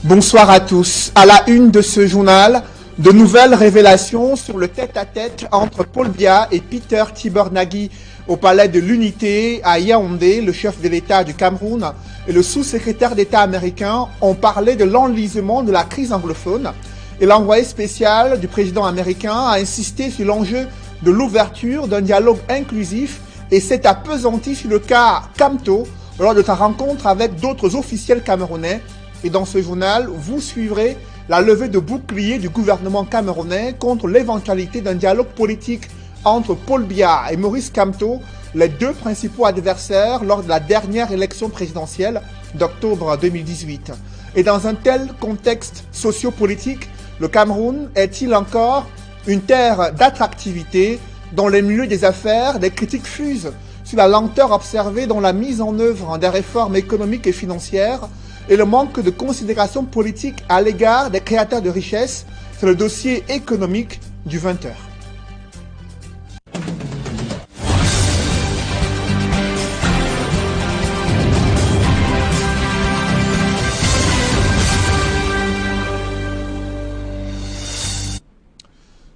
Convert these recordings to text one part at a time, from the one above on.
Bonsoir à tous. À la une de ce journal, de nouvelles révélations sur le tête-à-tête entre Paul Biya et Peter Tibornagi au palais de l'Unité à Yaoundé. Le chef de l'État du Cameroun et le sous-secrétaire d'État américain ont parlé de l'enlisement de la crise anglophone. Et l'envoyé spécial du président américain a insisté sur l'enjeu de l'ouverture d'un dialogue inclusif et s'est appesanti sur le cas Kamto lors de sa rencontre avec d'autres officiels camerounais. Et dans ce journal, vous suivrez la levée de bouclier du gouvernement camerounais contre l'éventualité d'un dialogue politique entre Paul Biya et Maurice Kamto, les deux principaux adversaires lors de la dernière élection présidentielle d'octobre 2018. Et dans un tel contexte sociopolitique, le Cameroun est-il encore une terre d'attractivité? Dans les milieux des affaires, des critiques fusent sur la lenteur observée dans la mise en œuvre des réformes économiques et financières et le manque de considération politique à l'égard des créateurs de richesses. C'est le dossier économique du 20h.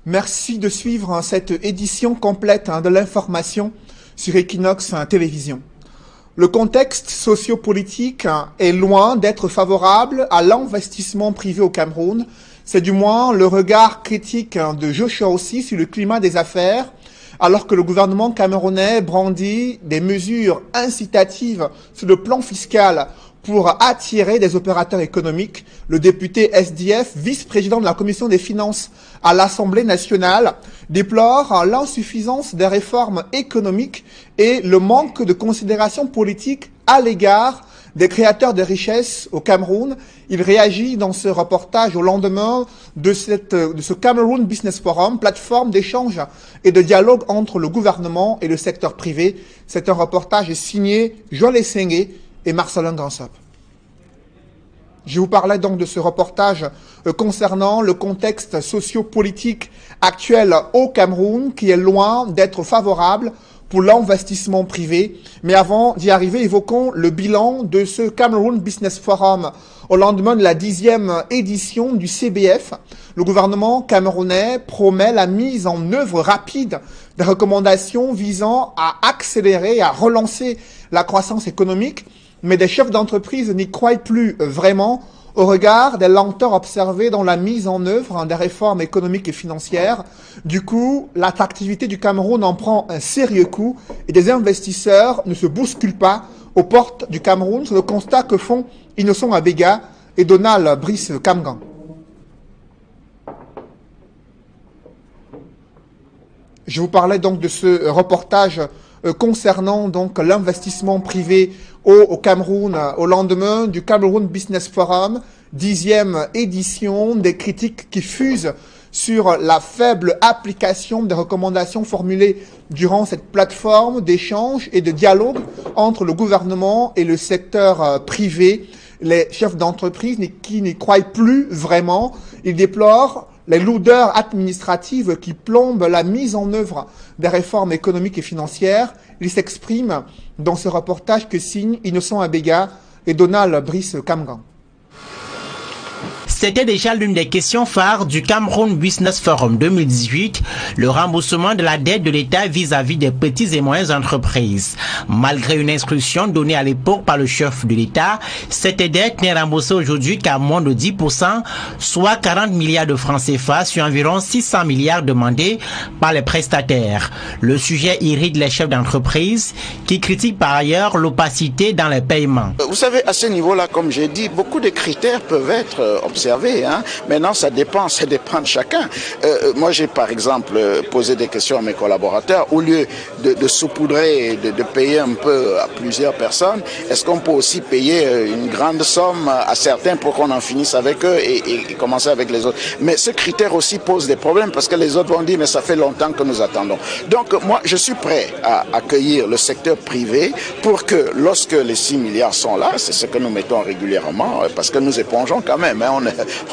Merci de suivre cette édition complète de l'information sur Equinox Télévision. Le contexte sociopolitique est loin d'être favorable à l'investissement privé au Cameroun. C'est du moins le regard critique de Joshua aussi sur le climat des affaires, alors que le gouvernement camerounais brandit des mesures incitatives sur le plan fiscal pour attirer des opérateurs économiques. Le député SDF, vice-président de la commission des finances à l'Assemblée nationale, déplore l'insuffisance des réformes économiques et le manque de considération politique à l'égard des créateurs de richesses au Cameroun. Il réagit dans ce reportage au lendemain de ce Cameroun Business Forum, plateforme d'échange et de dialogue entre le gouvernement et le secteur privé. C'est un reportage signé Joël Essengue et Marcelin Gansop. Je vous parlais donc de ce reportage concernant le contexte sociopolitique actuel au Cameroun qui est loin d'être favorable pour l'investissement privé. Mais avant d'y arriver, évoquons le bilan de ce Cameroun Business Forum au lendemain de la 10e édition du CBF. Le gouvernement camerounais promet la mise en œuvre rapide des recommandations visant à accélérer et à relancer la croissance économique. Mais des chefs d'entreprise n'y croient plus vraiment au regard des lenteurs observées dans la mise en œuvre des réformes économiques et financières. Du coup, l'attractivité du Cameroun en prend un sérieux coup et des investisseurs ne se bousculent pas aux portes du Cameroun. C'est le constat que font Innocent Abega et Donald Brice Kamgan. Je vous parlais donc de ce reportage concernant donc l'investissement privé au Cameroun au lendemain du Cameroun Business Forum, 10e édition, des critiques qui fusent sur la faible application des recommandations formulées durant cette plateforme d'échange et de dialogue entre le gouvernement et le secteur privé. Les chefs d'entreprise qui n'y croient plus vraiment, ils déplorent les lourdeurs administratives qui plombent la mise en œuvre des réformes économiques et financières. Ils s'expriment dans ce reportage que signent Innocent Abega et Donald Brice Kamgan. C'était déjà l'une des questions phares du Cameroun Business Forum 2018, le remboursement de la dette de l'État vis-à-vis des petites et moyennes entreprises. Malgré une instruction donnée à l'époque par le chef de l'État, cette dette n'est remboursée aujourd'hui qu'à moins de 10%, soit 40 milliards de francs CFA sur environ 600 milliards demandés par les prestataires. Le sujet irrite les chefs d'entreprise qui critiquent par ailleurs l'opacité dans les paiements. Vous savez, à ce niveau-là, comme j'ai dit, beaucoup de critères peuvent être observés. Maintenant, ça dépend de chacun. Moi, j'ai par exemple posé des questions à mes collaborateurs. Au lieu de saupoudrer, de payer un peu à plusieurs personnes, est-ce qu'on peut aussi payer une grande somme à certains pour qu'on en finisse avec eux et commencer avec les autres? Mais ce critère aussi pose des problèmes parce que les autres vont dire, mais ça fait longtemps que nous attendons. Donc, moi, je suis prêt à accueillir le secteur privé pour que lorsque les 6 milliards sont là, c'est ce que nous mettons régulièrement, parce que nous épongeons quand même.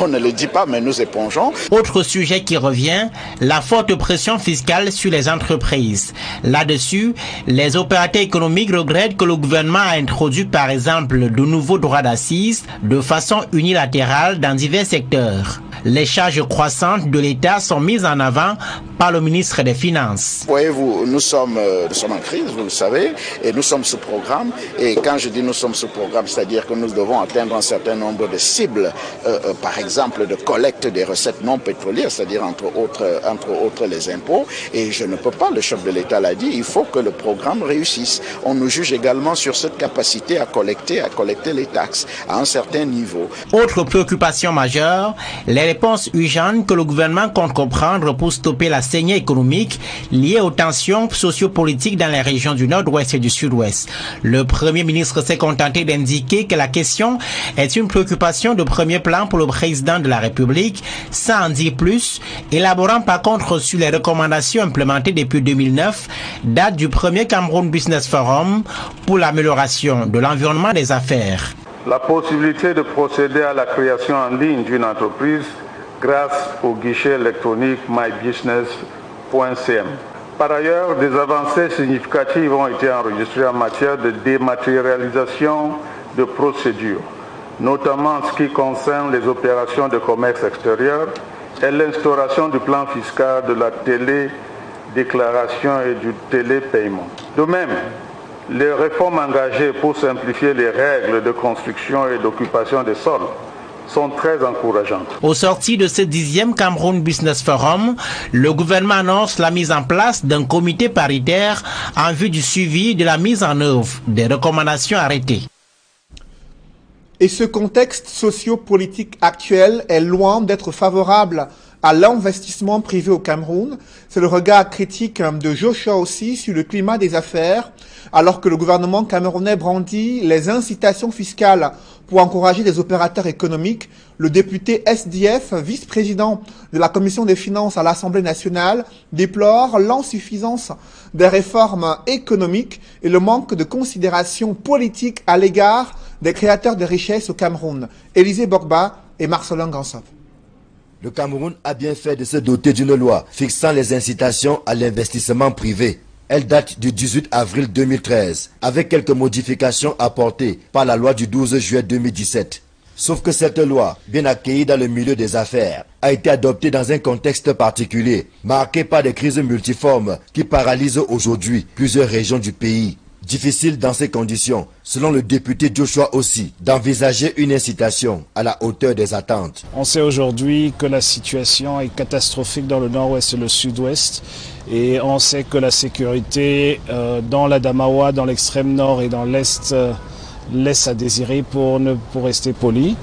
On ne le dit pas, mais nous épongeons. Autre sujet qui revient, la forte pression fiscale sur les entreprises. Là-dessus, les opérateurs économiques regrettent que le gouvernement a introduit par exemple de nouveaux droits d'assises de façon unilatérale dans divers secteurs. Les charges croissantes de l'État sont mises en avant par le ministre des Finances. Voyez-vous, nous sommes en crise, vous le savez, et nous sommes sous programme. Et quand je dis nous sommes sous programme, c'est-à-dire que nous devons atteindre un certain nombre de cibles, par exemple de collecte des recettes non pétrolières, c'est-à-dire entre autres les impôts. Et je ne peux pas, le chef de l'État l'a dit, il faut que le programme réussisse. On nous juge également sur cette capacité à collecter les taxes à un certain niveau. Autre préoccupation majeure, les réponses urgentes que le gouvernement compte comprendre pour stopper la saignée économique liée aux tensions sociopolitiques dans les régions du nord-ouest et du sud-ouest. Le Premier ministre s'est contenté d'indiquer que la question est une préoccupation de premier plan pour le président de la République, sans en dire plus, élaborant par contre sur les recommandations implémentées depuis 2009, date du premier Cameroun Business Forum pour l'amélioration de l'environnement des affaires. La possibilité de procéder à la création en ligne d'une entreprise grâce au guichet électronique mybusiness.cm. Par ailleurs, des avancées significatives ont été enregistrées en matière de dématérialisation de procédures, notamment en ce qui concerne les opérations de commerce extérieur et l'instauration du plan fiscal de la télédéclaration et du télépaiement. De même, les réformes engagées pour simplifier les règles de construction et d'occupation des sols sont très encourageantes. Au sorti de ce 10e Cameroun Business Forum, le gouvernement annonce la mise en place d'un comité paritaire en vue du suivi de la mise en œuvre des recommandations arrêtées. Et ce contexte socio-politique actuel est loin d'être favorable à l'investissement privé au Cameroun. C'est le regard critique de Joshua aussi sur le climat des affaires, alors que le gouvernement camerounais brandit les incitations fiscales pour encourager les opérateurs économiques. Le député SDF, vice-président de la Commission des finances à l'Assemblée nationale, déplore l'insuffisance des réformes économiques et le manque de considération politique à l'égard des créateurs de richesses au Cameroun. Élisée Bogba et Marcelin Gansop. Le Cameroun a bien fait de se doter d'une loi fixant les incitations à l'investissement privé. Elle date du 18 avril 2013, avec quelques modifications apportées par la loi du 12 juillet 2017. Sauf que cette loi, bien accueillie dans le milieu des affaires, a été adoptée dans un contexte particulier, marqué par des crises multiformes qui paralysent aujourd'hui plusieurs régions du pays. Difficile dans ces conditions, selon le député Joshua aussi, d'envisager une incitation à la hauteur des attentes. On sait aujourd'hui que la situation est catastrophique dans le nord-ouest et le sud-ouest. Et on sait que la sécurité dans l'Adamawa, dans l'extrême nord et dans l'est laisse à désirer pour rester poli.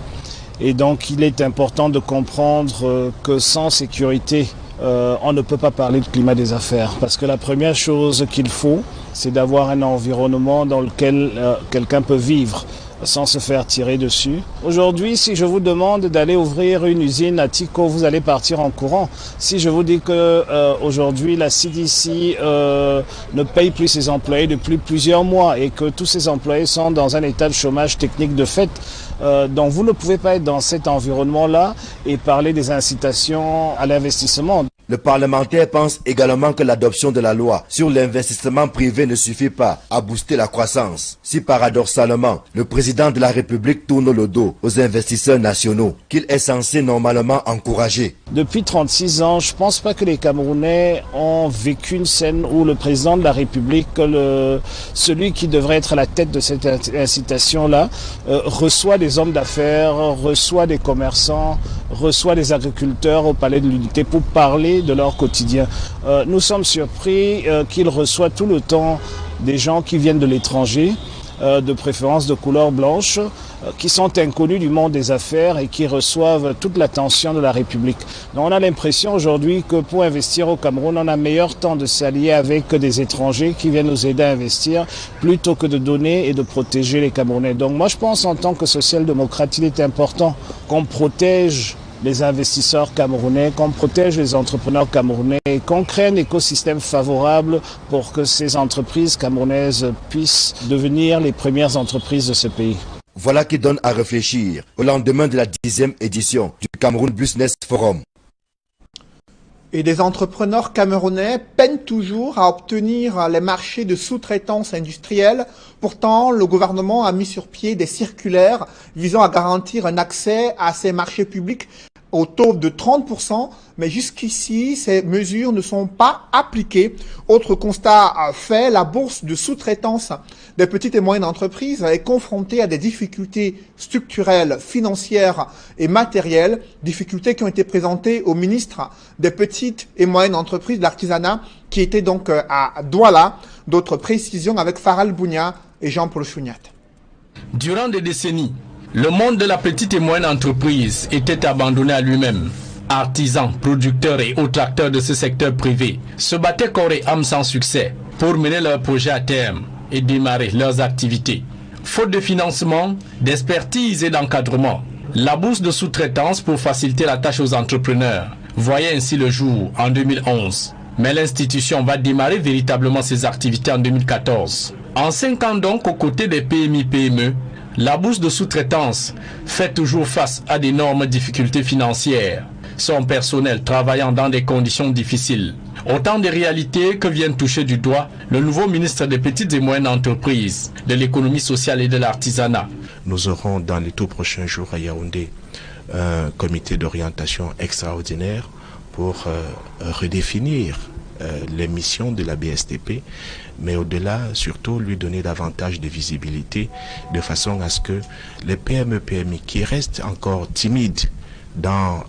Et donc il est important de comprendre que sans sécurité, on ne peut pas parler de climat des affaires. Parce que la première chose qu'il faut, c'est d'avoir un environnement dans lequel quelqu'un peut vivre sans se faire tirer dessus. Aujourd'hui, si je vous demande d'aller ouvrir une usine à Tico, vous allez partir en courant. Si je vous dis que aujourd'hui la CDC ne paye plus ses employés depuis plusieurs mois et que tous ces employés sont dans un état de chômage technique de fait, donc vous ne pouvez pas être dans cet environnement-là et parler des incitations à l'investissement. Le parlementaire pense également que l'adoption de la loi sur l'investissement privé ne suffit pas à booster la croissance. Si paradoxalement, le président de la République tourne le dos aux investisseurs nationaux, qu'il est censé normalement encourager. Depuis 36 ans, je ne pense pas que les Camerounais ont vécu une scène où le président de la République, celui qui devrait être à la tête de cette incitation-là, reçoit des hommes d'affaires, reçoit des commerçants, reçoit des agriculteurs au palais de l'Unité pour parler de leur quotidien. Nous sommes surpris qu'il reçoit tout le temps des gens qui viennent de l'étranger, de préférence de couleur blanche, qui sont inconnus du monde des affaires et qui reçoivent toute l'attention de la République. Donc on a l'impression aujourd'hui que pour investir au Cameroun, on a meilleur temps de s'allier avec des étrangers qui viennent nous aider à investir plutôt que de donner et de protéger les Camerounais. Donc moi je pense en tant que social-démocrate, il est important qu'on protège les investisseurs camerounais, qu'on protège les entrepreneurs camerounais et qu'on crée un écosystème favorable pour que ces entreprises camerounaises puissent devenir les premières entreprises de ce pays. Voilà qui donne à réfléchir au lendemain de la 10e édition du Cameroun Business Forum. Et des entrepreneurs camerounais peinent toujours à obtenir les marchés de sous-traitance industrielle. Pourtant, le gouvernement a mis sur pied des circulaires visant à garantir un accès à ces marchés publics au taux de 30%, mais jusqu'ici, ces mesures ne sont pas appliquées. Autre constat fait, la bourse de sous-traitance des petites et moyennes entreprises est confrontée à des difficultés structurelles, financières et matérielles, difficultés qui ont été présentées au ministre des petites et moyennes entreprises de l'artisanat, qui était donc à Douala. D'autres précisions avec Faral Bounia et Jean-Paul Chouniat. Durant des décennies, le monde de la petite et moyenne entreprise était abandonné à lui-même. Artisans, producteurs et autres acteurs de ce secteur privé se battaient corps et âme sans succès pour mener leurs projets à terme et démarrer leurs activités. Faute de financement, d'expertise et d'encadrement, la bourse de sous-traitance pour faciliter la tâche aux entrepreneurs voyait ainsi le jour en 2011. Mais l'institution va démarrer véritablement ses activités en 2014. En 5 ans donc, aux côtés des PMI-PME, la bourse de sous-traitance fait toujours face à d'énormes difficultés financières, son personnel travaillant dans des conditions difficiles. Autant de réalités que vient toucher du doigt le nouveau ministre des petites et moyennes entreprises, de l'économie sociale et de l'artisanat. Nous aurons dans les tout prochains jours à Yaoundé un comité d'orientation extraordinaire pour redéfinir les missions de la BSTP, mais au-delà, surtout, lui donner davantage de visibilité, de façon à ce que les PME-PMI qui restent encore timides dans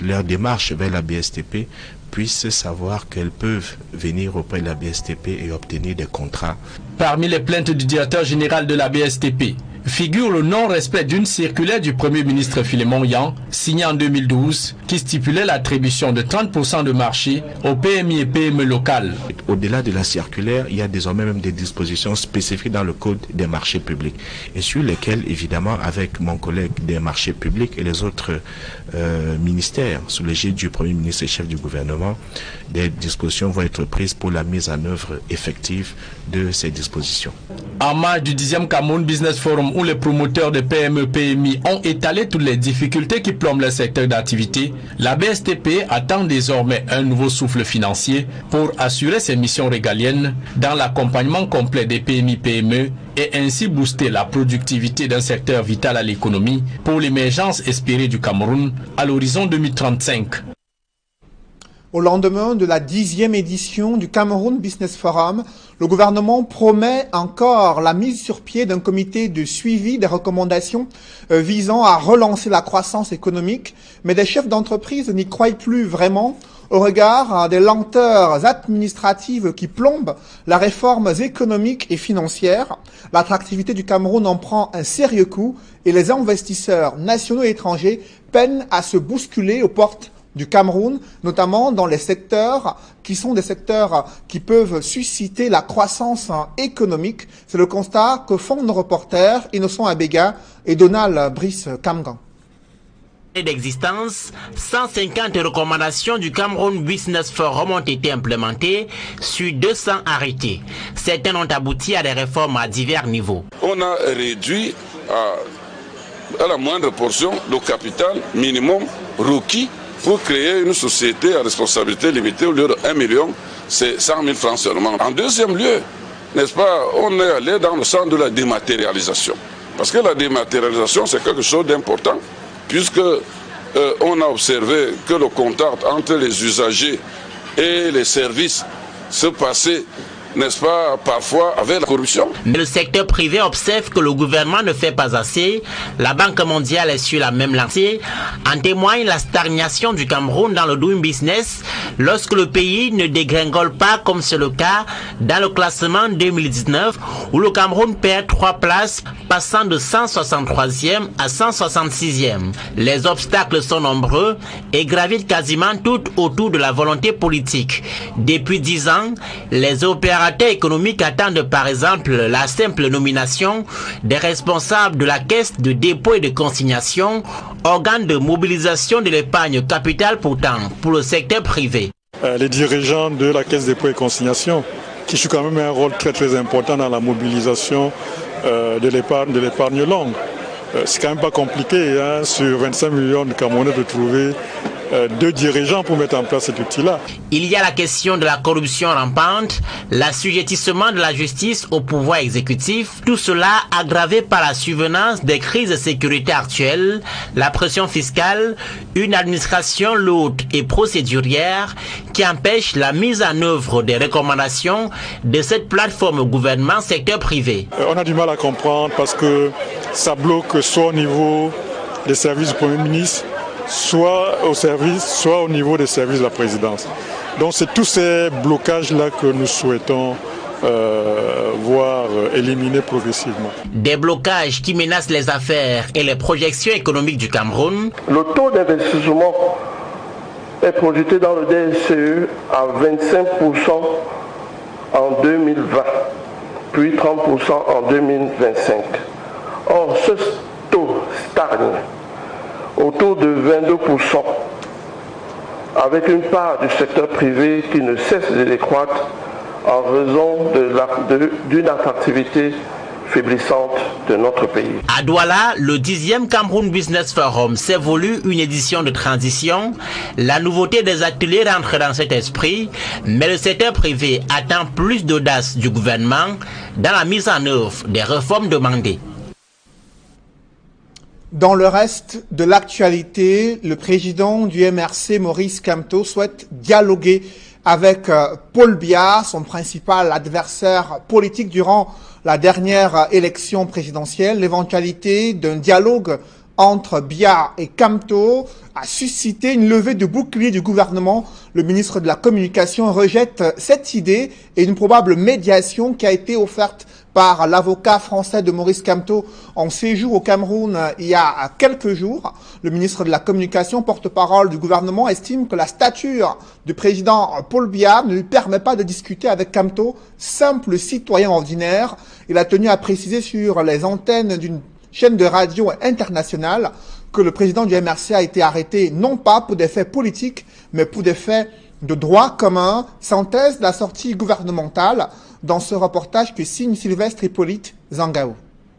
leur démarche vers la BSTP puissent savoir qu'elles peuvent venir auprès de la BSTP et obtenir des contrats. Parmi les plaintes du directeur général de la BSTP, figure le non-respect d'une circulaire du Premier ministre Philémon Yan, signée en 2012, qui stipulait l'attribution de 30% de marché aux PMI et PME locales. Au-delà de la circulaire, il y a désormais même des dispositions spécifiques dans le Code des marchés publics, et sur lesquelles, évidemment, avec mon collègue des marchés publics et les autres ministères, sous l'égide du Premier ministre et chef du gouvernement, des dispositions vont être prises pour la mise en œuvre effective de ces dispositions. En marge du 10e Cameroun Business Forum, où les promoteurs de PME-PMI ont étalé toutes les difficultés qui plombent le secteur d'activité, la BSTP attend désormais un nouveau souffle financier pour assurer ses missions régaliennes dans l'accompagnement complet des PMI-PME et ainsi booster la productivité d'un secteur vital à l'économie pour l'émergence espérée du Cameroun à l'horizon 2035. Au lendemain de la 10e édition du Cameroun Business Forum, le gouvernement promet encore la mise sur pied d'un comité de suivi des recommandations visant à relancer la croissance économique, mais des chefs d'entreprise n'y croient plus vraiment au regard des lenteurs administratives qui plombent les réformes économiques et financières. L'attractivité du Cameroun en prend un sérieux coup et les investisseurs nationaux et étrangers peinent à se bousculer aux portes du Cameroun, notamment dans les secteurs qui sont des secteurs qui peuvent susciter la croissance économique. C'est le constat que font nos reporters Innocent Abega et Donald Brice Kamgan. D'existence, 150 recommandations du Cameroun Business Forum ont été implémentées sur 200 arrêtés. Certaines ont abouti à des réformes à divers niveaux. On a réduit à la moindre portion le capital minimum requis pour créer une société à responsabilité limitée. Au lieu de 1 million, c'est 100 000 francs seulement. En deuxième lieu, n'est-ce pas, on est allé dans le sens de la dématérialisation. Parce que la dématérialisation, c'est quelque chose d'important, puisque on a observé que le contact entre les usagers et les services se passait, n'est-ce pas, parfois avec la corruption. Mais le secteur privé observe que le gouvernement ne fait pas assez. La Banque mondiale est sur la même lancée. En témoigne la stagnation du Cameroun dans le doing business lorsque le pays ne dégringole pas comme c'est le cas dans le classement 2019 où le Cameroun perd 3 places passant de 163e à 166e. Les obstacles sont nombreux et gravitent quasiment tout autour de la volonté politique. Depuis 10 ans, les opérateurs économiques attendent par exemple la simple nomination des responsables de la caisse de dépôt et de consignation, organe de mobilisation de l'épargne capitale pourtant pour le secteur privé. Les dirigeants de la caisse de dépôt et consignation qui jouent quand même un rôle très important dans la mobilisation de l'épargne longue. c'est quand même pas compliqué hein, sur 25 millions de Camerounais de trouver 2 dirigeants pour mettre en place cet outil-là. Il y a la question de la corruption rampante, l'assujettissement de la justice au pouvoir exécutif, tout cela aggravé par la survenance des crises de sécurité actuelles, la pression fiscale, une administration lourde et procédurière qui empêche la mise en œuvre des recommandations de cette plateforme gouvernement secteur privé. On a du mal à comprendre parce que ça bloque soit au niveau des services du Premier ministre, soit au niveau des services de la présidence. Donc c'est tous ces blocages-là que nous souhaitons voir éliminés progressivement. Des blocages qui menacent les affaires et les projections économiques du Cameroun. Le taux d'investissement est projeté dans le DSCE à 25% en 2020, puis 30% en 2025. Or, ce taux stagne autour de 22%, avec une part du secteur privé qui ne cesse de décroître en raison d'une attractivité faiblissante de notre pays. À Douala, le 10e Cameroun Business Forum s'est voulu une édition de transition. La nouveauté des ateliers rentre dans cet esprit, mais le secteur privé attend plus d'audace du gouvernement dans la mise en œuvre des réformes demandées. Dans le reste de l'actualité, le président du MRC, Maurice Kamto, souhaite dialoguer avec Paul Biya, son principal adversaire politique durant la dernière élection présidentielle. L'éventualité d'un dialogue entre Biya et Kamto a suscité une levée de bouclier du gouvernement. Le ministre de la Communication rejette cette idée et une probable médiation qui a été offerte par l'avocat français de Maurice Kamto en séjour au Cameroun il y a quelques jours. Le ministre de la Communication, porte-parole du gouvernement, estime que la stature du président Paul Biya ne lui permet pas de discuter avec Kamto, simple citoyen ordinaire. Il a tenu à préciser sur les antennes d'une chaîne de radio internationale que le président du MRC a été arrêté non pas pour des faits politiques, mais pour des faits de droit commun. Synthèse de la sortie gouvernementale dans ce reportage que signe Sylvestre Hippolyte Zangao.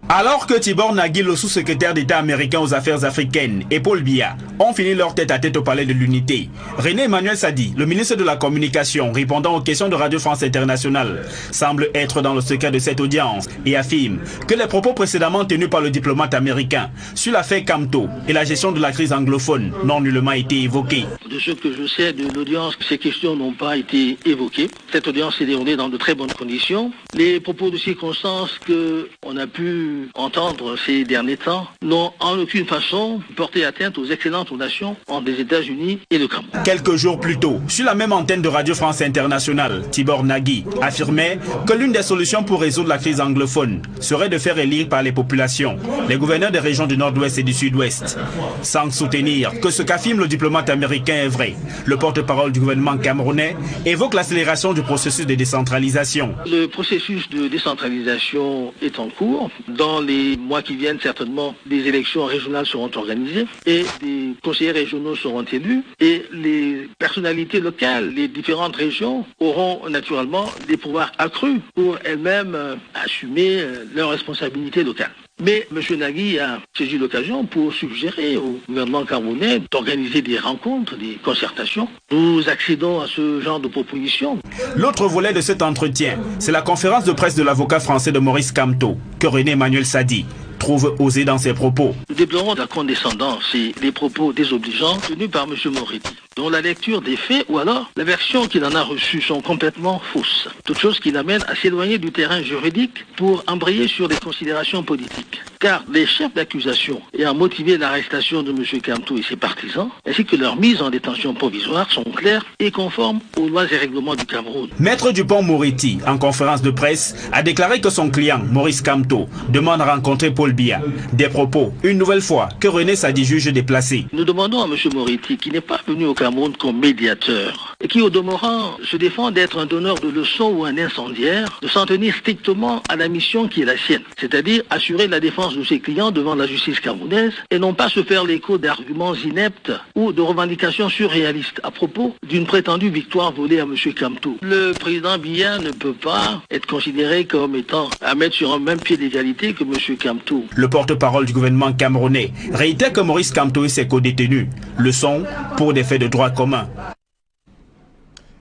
Alors que Tibor Nagui, le sous-secrétaire d'État américain aux affaires africaines, et Paul Biya ont fini leur tête-à-tête au palais de l'Unité, René Emmanuel Sadi, le ministre de la Communication, répondant aux questions de Radio France Internationale, semble être dans le secret de cette audience et affirme que les propos précédemment tenus par le diplomate américain sur l'affaire Kamto et la gestion de la crise anglophone n'ont nullement été évoqués. De ce que je sais de l'audience, ces questions n'ont pas été évoquées. Cette audience s'est déroulée dans de très bonnes conditions. Les propos de circonstance qu'on a pu entendre ces derniers temps n'ont en aucune façon porté atteinte aux excellentes relations entre les États-Unis et le Cameroun. Quelques jours plus tôt, sur la même antenne de Radio France Internationale, Tibor Nagui affirmait que l'une des solutions pour résoudre la crise anglophone serait de faire élire par les populations les gouverneurs des régions du Nord-Ouest et du Sud-Ouest. Sans soutenir que ce qu'affirme le diplomate américain est vrai, le porte-parole du gouvernement camerounais évoque l'accélération du processus de décentralisation. Le processus de décentralisation est en cours. Dans les mois qui viennent, certainement, des élections régionales seront organisées et des conseillers régionaux seront élus et les personnalités locales, les différentes régions auront naturellement des pouvoirs accrus pour elles-mêmes assumer leurs responsabilités locales. Mais M. Nagui a saisi l'occasion pour suggérer au gouvernement camerounais d'organiser des rencontres, des concertations. Nous accédons à ce genre de propositions. L'autre volet de cet entretien, c'est la conférence de presse de l'avocat français de Maurice Kamto, que René Emmanuel Sadi trouve osé dans ses propos. Nous déplorons la condescendance et les propos désobligeants tenus par M. Moretti, dont la lecture des faits ou alors la version qu'il en a reçue sont complètement fausses. Toute chose qui l'amène à s'éloigner du terrain juridique pour embrayer sur des considérations politiques. Car les chefs d'accusation ayant motivé l'arrestation de M. Kamto et ses partisans, ainsi que leur mise en détention provisoire, sont clairs et conformes aux lois et règlements du Cameroun. Maître Dupont-Moretti, en conférence de presse, a déclaré que son client, Maurice Kamto, demande à rencontrer Paul Biya. Des propos, une nouvelle fois, que René Sadi juge déplacés. Nous demandons à M. Moretti, qui n'est pas venu au Cameroun comme médiateur, et qui au demeurant se défend d'être un donneur de leçons ou un incendiaire, de s'en tenir strictement à la mission qui est la sienne, c'est-à-dire assurer la défense de ses clients devant la justice camerounaise et non pas se faire l'écho d'arguments ineptes ou de revendications surréalistes à propos d'une prétendue victoire volée à M. Kamto. Le président Biya ne peut pas être considéré comme étant à mettre sur un même pied d'égalité que M. Kamto. Le porte-parole du gouvernement camerounais réitère que Maurice Kamto et ses co-détenus le sont pour des faits de droit commun.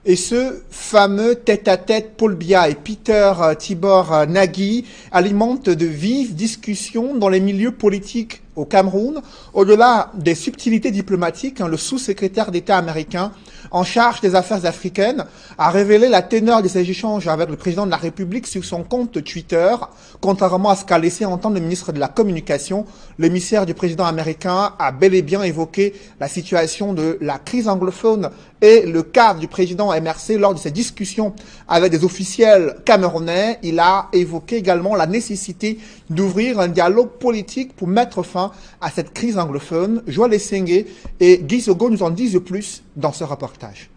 Et ce fameux tête-à-tête Paul Biya et Peter Tibor Nagy alimente de vives discussions dans les milieux politiques au Cameroun. Au-delà des subtilités diplomatiques, le sous-secrétaire d'État américain en charge des affaires africaines a révélé la teneur de ses échanges avec le président de la République sur son compte Twitter. Contrairement à ce qu'a laissé entendre le ministre de la Communication, l'émissaire du président américain a bel et bien évoqué la situation de la crise anglophone et le cas du président MRC lors de ses discussions avec des officiels camerounais. Il a évoqué également la nécessité d'ouvrir un dialogue politique pour mettre fin à cette crise anglophone. Joël Essengue et Guy Sogo nous en disent plus dans ce reportage.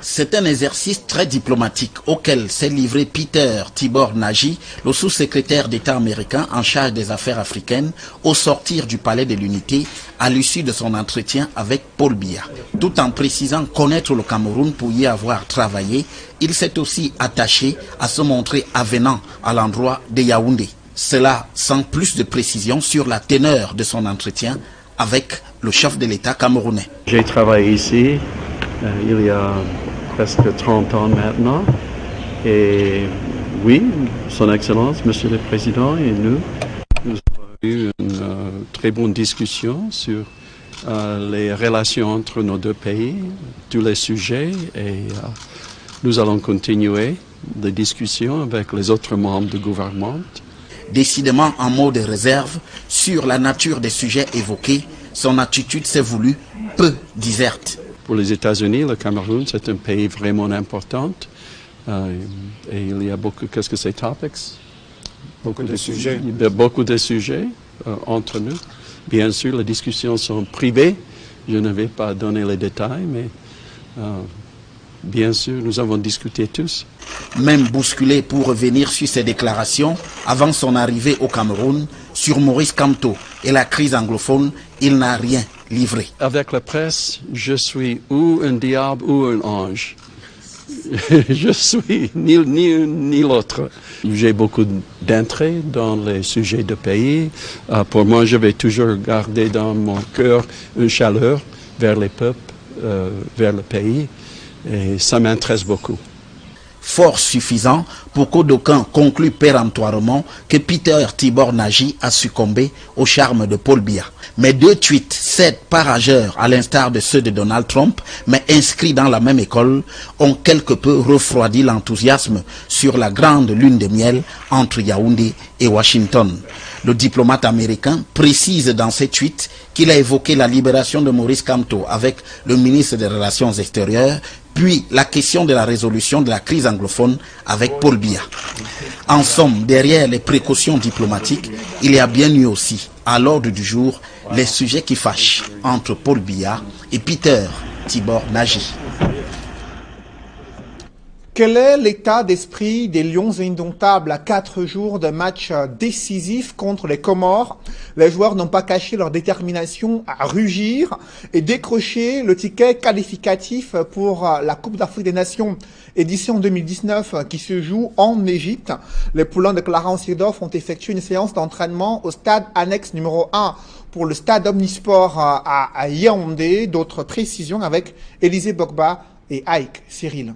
C'est un exercice très diplomatique auquel s'est livré Peter Tibor Nagy, le sous-secrétaire d'État américain en charge des affaires africaines, au sortir du Palais de l'Unité à l'issue de son entretien avec Paul Biya. Tout en précisant connaître le Cameroun pour y avoir travaillé, il s'est aussi attaché à se montrer avenant à l'endroit de Yaoundé. Cela sans plus de précision sur la teneur de son entretien avec le chef de l'État camerounais. J'ai travaillé ici il y a presque 30 ans maintenant. Et oui, Son Excellence, Monsieur le Président et nous avons eu une très bonne discussion sur les relations entre nos deux pays, tous les sujets, et nous allons continuer les discussions avec les autres membres du gouvernement. Décidément en mot de réserve sur la nature des sujets évoqués, son attitude s'est voulue peu diserte. Pour les États-Unis, le Cameroun, c'est un pays vraiment important. Et il y a beaucoup, qu'est-ce que c'est, topics? Beaucoup de sujets. Beaucoup de sujets entre nous. Bien sûr, les discussions sont privées. Je ne vais pas donner les détails, mais bien sûr, nous avons discuté tous. Même bousculé pour revenir sur ses déclarations avant son arrivée au Cameroun sur Maurice Kamto et la crise anglophone, il n'a rien livré. Avec la presse, je suis ou un diable ou un ange. Je suis ni l'une ni l'autre. J'ai beaucoup d'intérêt dans les sujets de pays. Pour moi, je vais toujours garder dans mon cœur une chaleur vers les peuples, vers le pays. Et ça m'intéresse beaucoup. Fort suffisant pour que d'aucuns concluent péremptoirement que Peter Tibor Nagy a succombé au charme de Paul Biya. Mais deux tweets, 7 par rageurs à l'instar de ceux de Donald Trump, mais inscrits dans la même école, ont quelque peu refroidi l'enthousiasme sur la grande lune de miel entre Yaoundé et Washington. Le diplomate américain précise dans ses tweets qu'il a évoqué la libération de Maurice Kamto avec le ministre des Relations extérieures, puis la question de la résolution de la crise anglophone avec Paul Biya. En somme, derrière les précautions diplomatiques, il y a bien eu aussi, à l'ordre du jour, les sujets qui fâchent entre Paul Biya et Peter Tibor Nagy. Quel est l'état d'esprit des Lions indomptables à 4 jours de match décisif contre les Comores? Les joueurs n'ont pas caché leur détermination à rugir et décrocher le ticket qualificatif pour la Coupe d'Afrique des Nations édition 2019 qui se joue en Égypte. Les poulains de Clarence Seedorf ont effectué une séance d'entraînement au stade annexe numéro 1 pour le stade Omnisport à Yaoundé. D'autres précisions avec Élisée Bogba et Ike Cyril.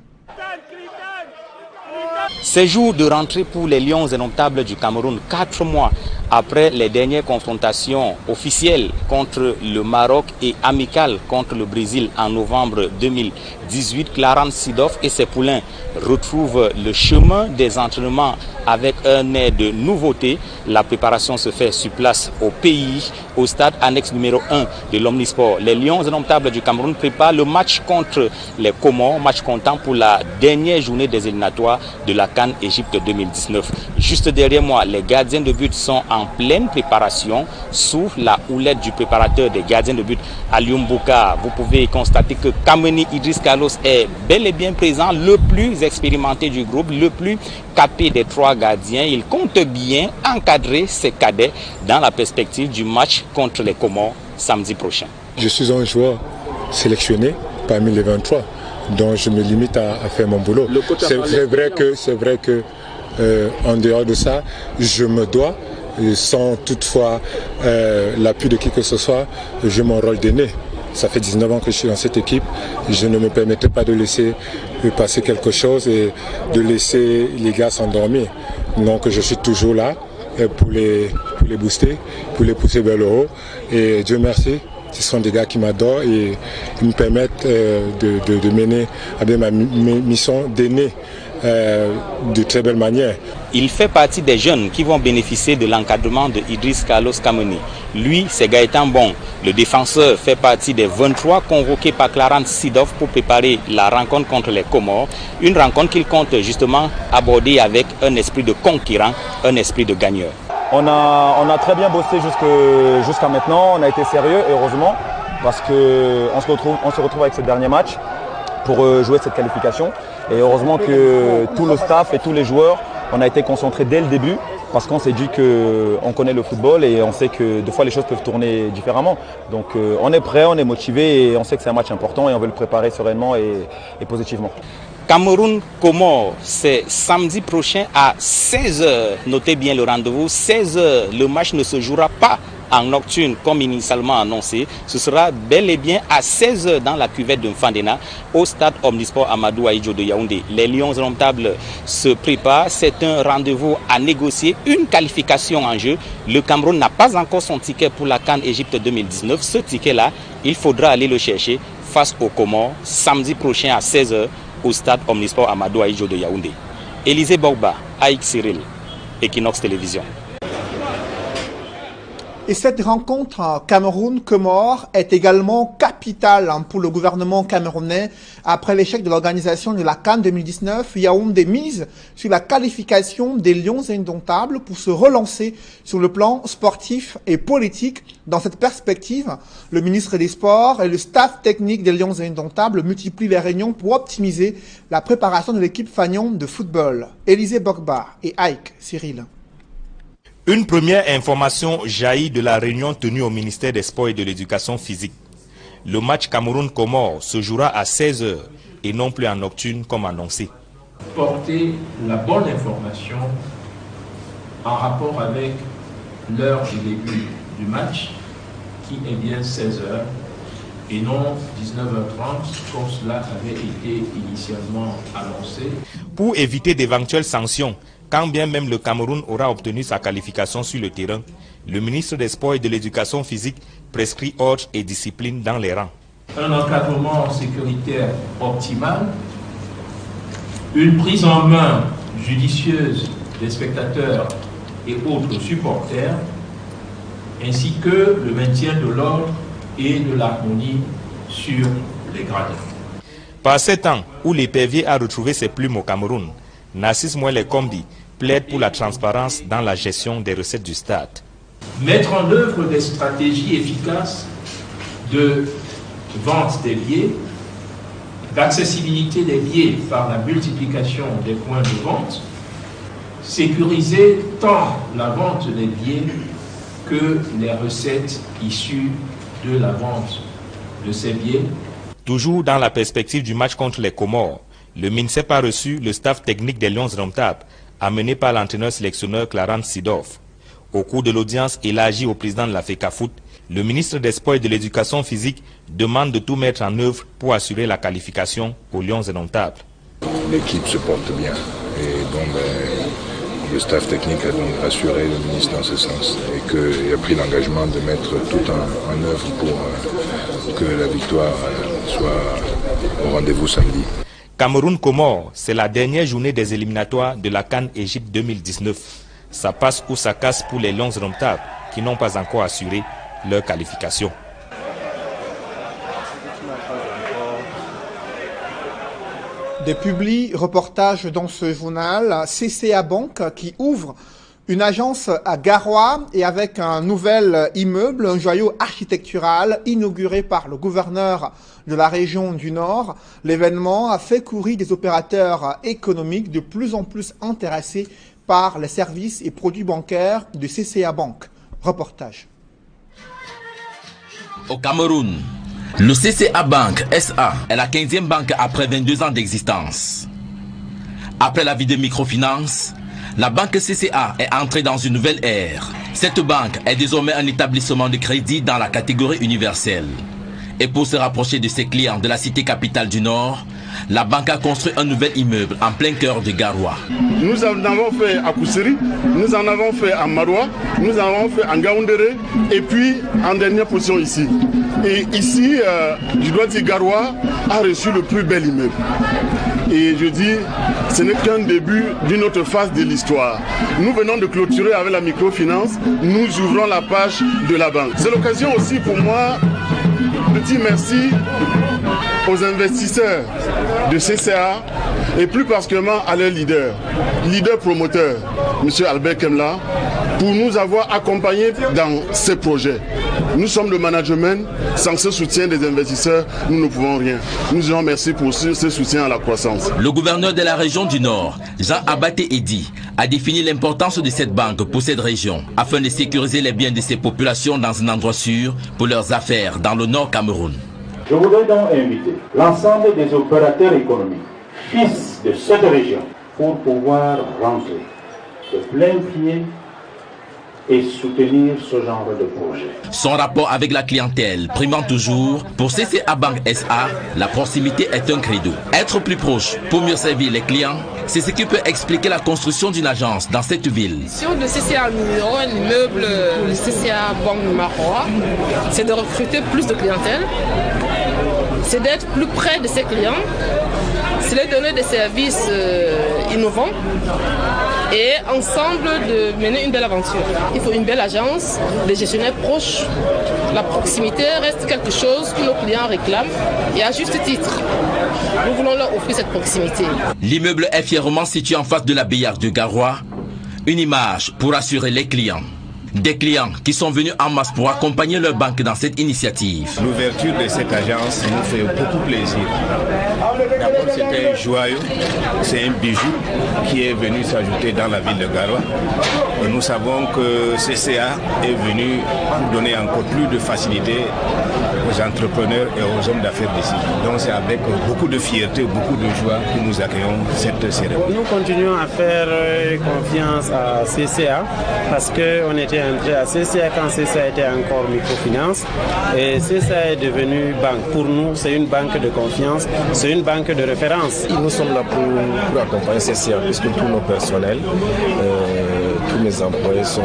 C'est jour de rentrée pour les Lions indomptables du Cameroun, 4 mois après les dernières confrontations officielles contre le Maroc et amicales contre le Brésil en novembre 2018. Clarence Seedorf et ses poulains retrouvent le chemin des entraînements avec un air de nouveauté. La préparation se fait sur place au pays, au stade annexe numéro 1 de l'Omnisport. Les Lions indomptables du Cameroun préparent le match contre les Comores, match comptant pour la dernière journée des éliminatoires de la CAN Égypte 2019. Juste derrière moi, les gardiens de but sont en pleine préparation sous la houlette du préparateur des gardiens de but Aliou Mbouka. Vous pouvez constater que Kameni Idriss Carlos est bel et bien présent, le plus expérimenté du groupe, le plus capé des 3 gardiens. Il compte bien encadrer ses cadets dans la perspective du match contre les Comores samedi prochain. Je suis un joueur sélectionné parmi les 23, donc je me limite à faire mon boulot. C'est vrai que en dehors de ça, je me dois, sans toutefois l'appui de qui que ce soit, j'ai mon rôle d'aîné. Ça fait 19 ans que je suis dans cette équipe. Je ne me permettrai pas de laisser passer quelque chose et de laisser les gars s'endormir. Donc je suis toujours là pour les booster, pour les pousser vers le haut. Et Dieu merci, ce sont des gars qui m'adorent et ils me permettent de mener à bien ma mission d'aîné de très belle manière. Il fait partie des jeunes qui vont bénéficier de l'encadrement de Idriss Carlos Kameni. Lui, c'est Gaëtan Bon. Le défenseur fait partie des 23 convoqués par Clarence Seedorf pour préparer la rencontre contre les Comores. Une rencontre qu'il compte justement aborder avec un esprit de conquérant, un esprit de gagneur. On a très bien bossé jusqu'à maintenant. On a été sérieux, heureusement, parce qu'on se retrouve avec ce dernier match pour jouer cette qualification. Et heureusement que tout le staff et tous les joueurs, on a été concentrés dès le début parce qu'on s'est dit qu'on connaît le football et on sait que des fois les choses peuvent tourner différemment. Donc on est prêt, on est motivé et on sait que c'est un match important et on veut le préparer sereinement et positivement. Cameroun-Comores, c'est samedi prochain à 16h. Notez bien le rendez-vous, 16h. Le match ne se jouera pas en nocturne comme initialement annoncé. Ce sera bel et bien à 16h dans la cuvette de Mfandena au stade Omnisport Amadou Ahidjo de Yaoundé. Les Lions indomptables se préparent. C'est un rendez-vous à négocier, une qualification en jeu. Le Cameroun n'a pas encore son ticket pour la CAN Égypte 2019. Ce ticket-là, il faudra aller le chercher face aux Comores samedi prochain à 16h au stade Omnisport Amadou Ahidjo de Yaoundé. Élisée Bogba, Aïk Cyril, Equinox Télévision. Et cette rencontre Cameroun-Comores est également capitale pour le gouvernement camerounais après l'échec de l'organisation de la CAN 2019. Yaoundé mise sur la qualification des Lions indomptables pour se relancer sur le plan sportif et politique. Dans cette perspective, le ministre des Sports et le staff technique des Lions indomptables multiplient les réunions pour optimiser la préparation de l'équipe fanion de football. Élisée Bogba et Aïk Cyril. Une première information jaillit de la réunion tenue au ministère des Sports et de l'Éducation physique. Le match Cameroun-Comores se jouera à 16h et non plus en nocturne comme annoncé. Porter la bonne information en rapport avec l'heure de début du match qui est bien 16h et non 19h30 comme cela avait été initialement annoncé. Pour éviter d'éventuelles sanctions, quand bien même le Cameroun aura obtenu sa qualification sur le terrain, le ministre des Sports et de l'Éducation physique prescrit ordre et discipline dans les rangs. Un encadrement sécuritaire optimal, une prise en main judicieuse des spectateurs et autres supporters, ainsi que le maintien de l'ordre et de l'harmonie sur les gradins. Par ces temps où l'épervier a retrouvé ses plumes au Cameroun, Narcisse Mouele Kombi plaide pour la transparence dans la gestion des recettes du stade. Mettre en œuvre des stratégies efficaces de vente des billets, d'accessibilité des billets par la multiplication des points de vente, sécuriser tant la vente des billets que les recettes issues de la vente de ces billets. Toujours dans la perspective du match contre les Comores, le MINSEP a reçu le staff technique des Lions indomptables, amené par l'entraîneur-sélectionneur Clarence Seedorf. Au cours de l'audience élargie au président de la FECAFOOT, le ministre des Sports et de l'Éducation physique demande de tout mettre en œuvre pour assurer la qualification aux Lions indomptables. L'équipe se porte bien et donc le staff technique a donc rassuré le ministre dans ce sens et qu'il a pris l'engagement de mettre tout en œuvre pour que la victoire soit au rendez-vous samedi. Cameroun-Comores, c'est la dernière journée des éliminatoires de la CAN Égypte 2019. Ça passe ou ça casse pour les Lions indomptables qui n'ont pas encore assuré leur qualification. Des reportages dans ce journal, CCA Bank qui ouvre Une agence à Garoua et avec un nouvel immeuble, un joyau architectural inauguré par le gouverneur de la région du Nord. L'événement a fait courir des opérateurs économiques de plus en plus intéressés par les services et produits bancaires de CCA Bank. Reportage. Au Cameroun, le CCA Bank SA est la 15e banque après 22 ans d'existence. Après la vie de microfinance, la banque CCA est entrée dans une nouvelle ère. Cette banque est désormais un établissement de crédit dans la catégorie universelle. Et pour se rapprocher de ses clients de la cité capitale du Nord, la banque a construit un nouvel immeuble en plein cœur de Garoua. Nous en avons fait à Koussiri, nous en avons fait à Maroua, nous en avons fait à Ngaoundéré et puis en dernière position ici. Et ici, je dois dire, Garoua a reçu le plus bel immeuble. Et je dis, ce n'est qu'un début d'une autre phase de l'histoire. Nous venons de clôturer avec la microfinance, nous ouvrons la page de la banque. C'est l'occasion aussi pour moi de dire merci aux investisseurs de CCA et plus particulièrement à leur leader promoteur, M. Albert Kemla, pour nous avoir accompagnés dans ces projets. Nous sommes le management, sans ce soutien des investisseurs, nous ne pouvons rien. Nous disons merci pour ce soutien à la croissance. Le gouverneur de la région du Nord, Jean Abaté Edi, a défini l'importance de cette banque pour cette région, afin de sécuriser les biens de ces populations dans un endroit sûr pour leurs affaires dans le Nord Cameroun. Je voudrais donc inviter l'ensemble des opérateurs économiques, fils de cette région, pour pouvoir rentrer de plein pied et soutenir ce genre de projet. Son rapport avec la clientèle primant toujours, pour CCA Bank SA, la proximité est un credo. Être plus proche pour mieux servir les clients, c'est ce qui peut expliquer la construction d'une agence dans cette ville. Si on de CCA numéro un immeuble, le CCA Bank Maroua, c'est de recruter plus de clientèle, c'est d'être plus près de ses clients, c'est de donner des services innovants et ensemble de mener une belle aventure. Il faut une belle agence, des gestionnaires proches. La proximité reste quelque chose que nos clients réclament et à juste titre. Nous voulons leur offrir cette proximité. L'immeuble est fièrement situé en face de la Béillard de Garoua, une image pour assurer les clients. Des clients qui sont venus en masse pour accompagner leur banque dans cette initiative. L'ouverture de cette agence nous fait beaucoup plaisir. D'abord, c'est un joyau, c'est un bijou qui est venu s'ajouter dans la ville de Garoua. Et nous savons que CCA est venu donner encore plus de facilité aux entrepreneurs et aux hommes d'affaires d'ici. Donc c'est avec beaucoup de fierté, beaucoup de joie que nous accueillons cette cérémonie. Nous continuons à faire confiance à CCA parce qu'on était entré à CCA quand CCA était encore microfinance et CCA est devenu banque. Pour nous, c'est une banque de confiance, c'est une banque de référence. Nous sommes là pour accompagner CCA puisque tous nos personnels, tous mes employés sont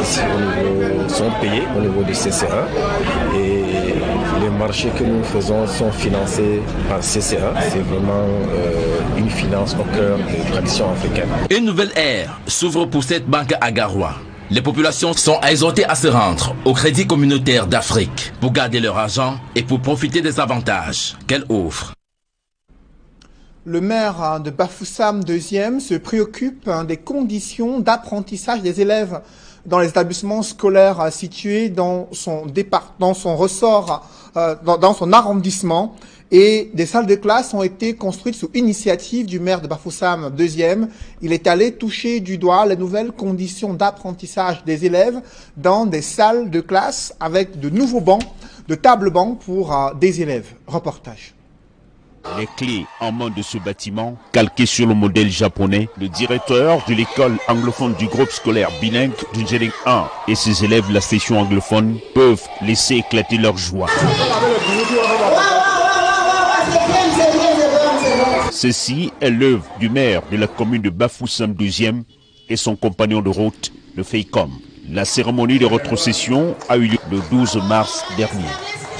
ici sont payés au niveau de CCA et les marchés que nous faisons sont financés par CCA. C'est vraiment une finance au cœur des traditions africaines. Une nouvelle ère s'ouvre pour cette banque à Garoua. Les populations sont exhortées à se rendre au Crédit communautaire d'Afrique pour garder leur argent et pour profiter des avantages qu'elle offre. Le maire de Bafoussam II se préoccupe des conditions d'apprentissage des élèves dans les établissements scolaires situés dans son ressort, dans son arrondissement. Et des salles de classe ont été construites sous initiative du maire de Bafoussam II. Il est allé toucher du doigt les nouvelles conditions d'apprentissage des élèves dans des salles de classe avec de nouveaux bancs, de tables bancs pour des élèves. Reportage. Les clés en main de ce bâtiment, calqué sur le modèle japonais, le directeur de l'école anglophone du groupe scolaire bilingue du Zéling 1 et ses élèves de la session anglophone peuvent laisser éclater leur joie. Ceci est l'œuvre du maire de la commune de Bafoussam II et son compagnon de route, le FEICOM. La cérémonie de rétrocession a eu lieu le 12 mars dernier.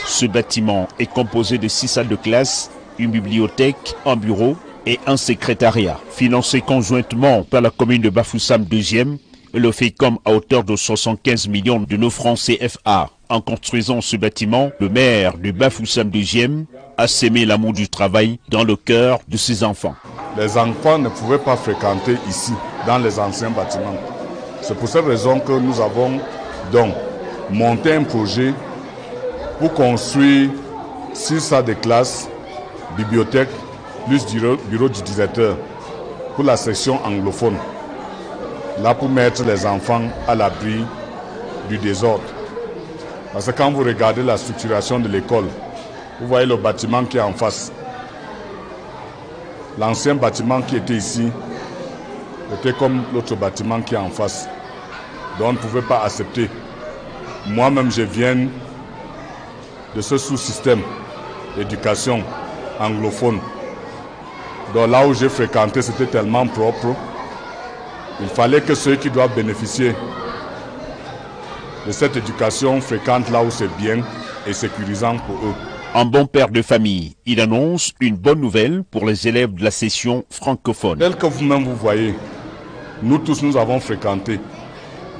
Ce bâtiment est composé de 6 salles de classe, une bibliothèque, un bureau et un secrétariat. Financé conjointement par la commune de Bafoussam II et le FEICOM à hauteur de 75 millions de nos francs CFA. En construisant ce bâtiment, le maire de Bafoussam II a sémé l'amour du travail dans le cœur de ses enfants. Les enfants ne pouvaient pas fréquenter ici, dans les anciens bâtiments. C'est pour cette raison que nous avons donc monté un projet pour construire 6 salles de classe, bibliothèque, plus bureau du directeur pour la section anglophone. Là pour mettre les enfants à l'abri du désordre. Parce que quand vous regardez la structuration de l'école, vous voyez le bâtiment qui est en face. L'ancien bâtiment qui était ici était comme l'autre bâtiment qui est en face. Donc on ne pouvait pas accepter. Moi-même, je viens de ce sous-système d'éducation anglophone. Donc là où j'ai fréquenté, c'était tellement propre. Il fallait que ceux qui doivent bénéficier de cette éducation fréquentent là où c'est bien et sécurisant pour eux. Un bon père de famille, il annonce une bonne nouvelle pour les élèves de la session francophone. Tel que vous-même vous voyez, nous tous nous avons fréquenté.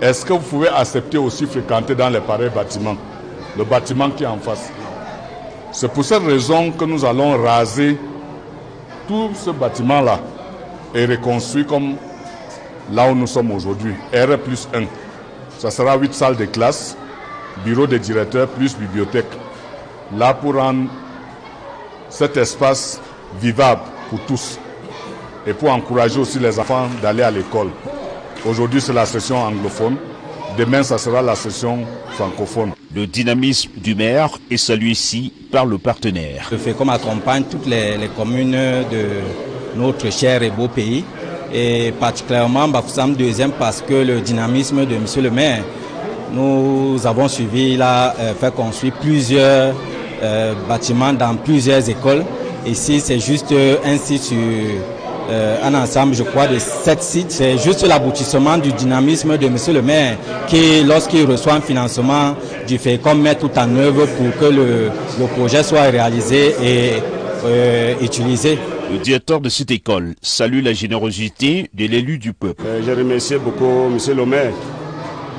Est-ce que vous pouvez accepter aussi fréquenter dans les pareils bâtiments, le bâtiment qui est en face? C'est pour cette raison que nous allons raser tout ce bâtiment-là et reconstruire comme là où nous sommes aujourd'hui, R+1. Ça sera 8 salles de classe, bureau de directeur plus bibliothèque. Là pour rendre cet espace vivable pour tous et pour encourager aussi les enfants d'aller à l'école. Aujourd'hui c'est la session anglophone, demain ça sera la session francophone. Le dynamisme du maire est salué ici par le partenaire. Je fais comme accompagne toutes les communes de notre cher et beau pays et particulièrement Bafoussam 2e parce que le dynamisme de monsieur le maire, nous avons suivi, il a fait construire plusieurs bâtiments dans plusieurs écoles. Ici c'est juste un site sur un ensemble, je crois, de 7 sites. C'est juste l'aboutissement du dynamisme de monsieur le maire qui, lorsqu'il reçoit un financement du FEICOM, met tout en œuvre pour que le projet soit réalisé et utilisé. Le directeur de cette école salue la générosité de l'élu du peuple. Je remercie beaucoup monsieur le maire.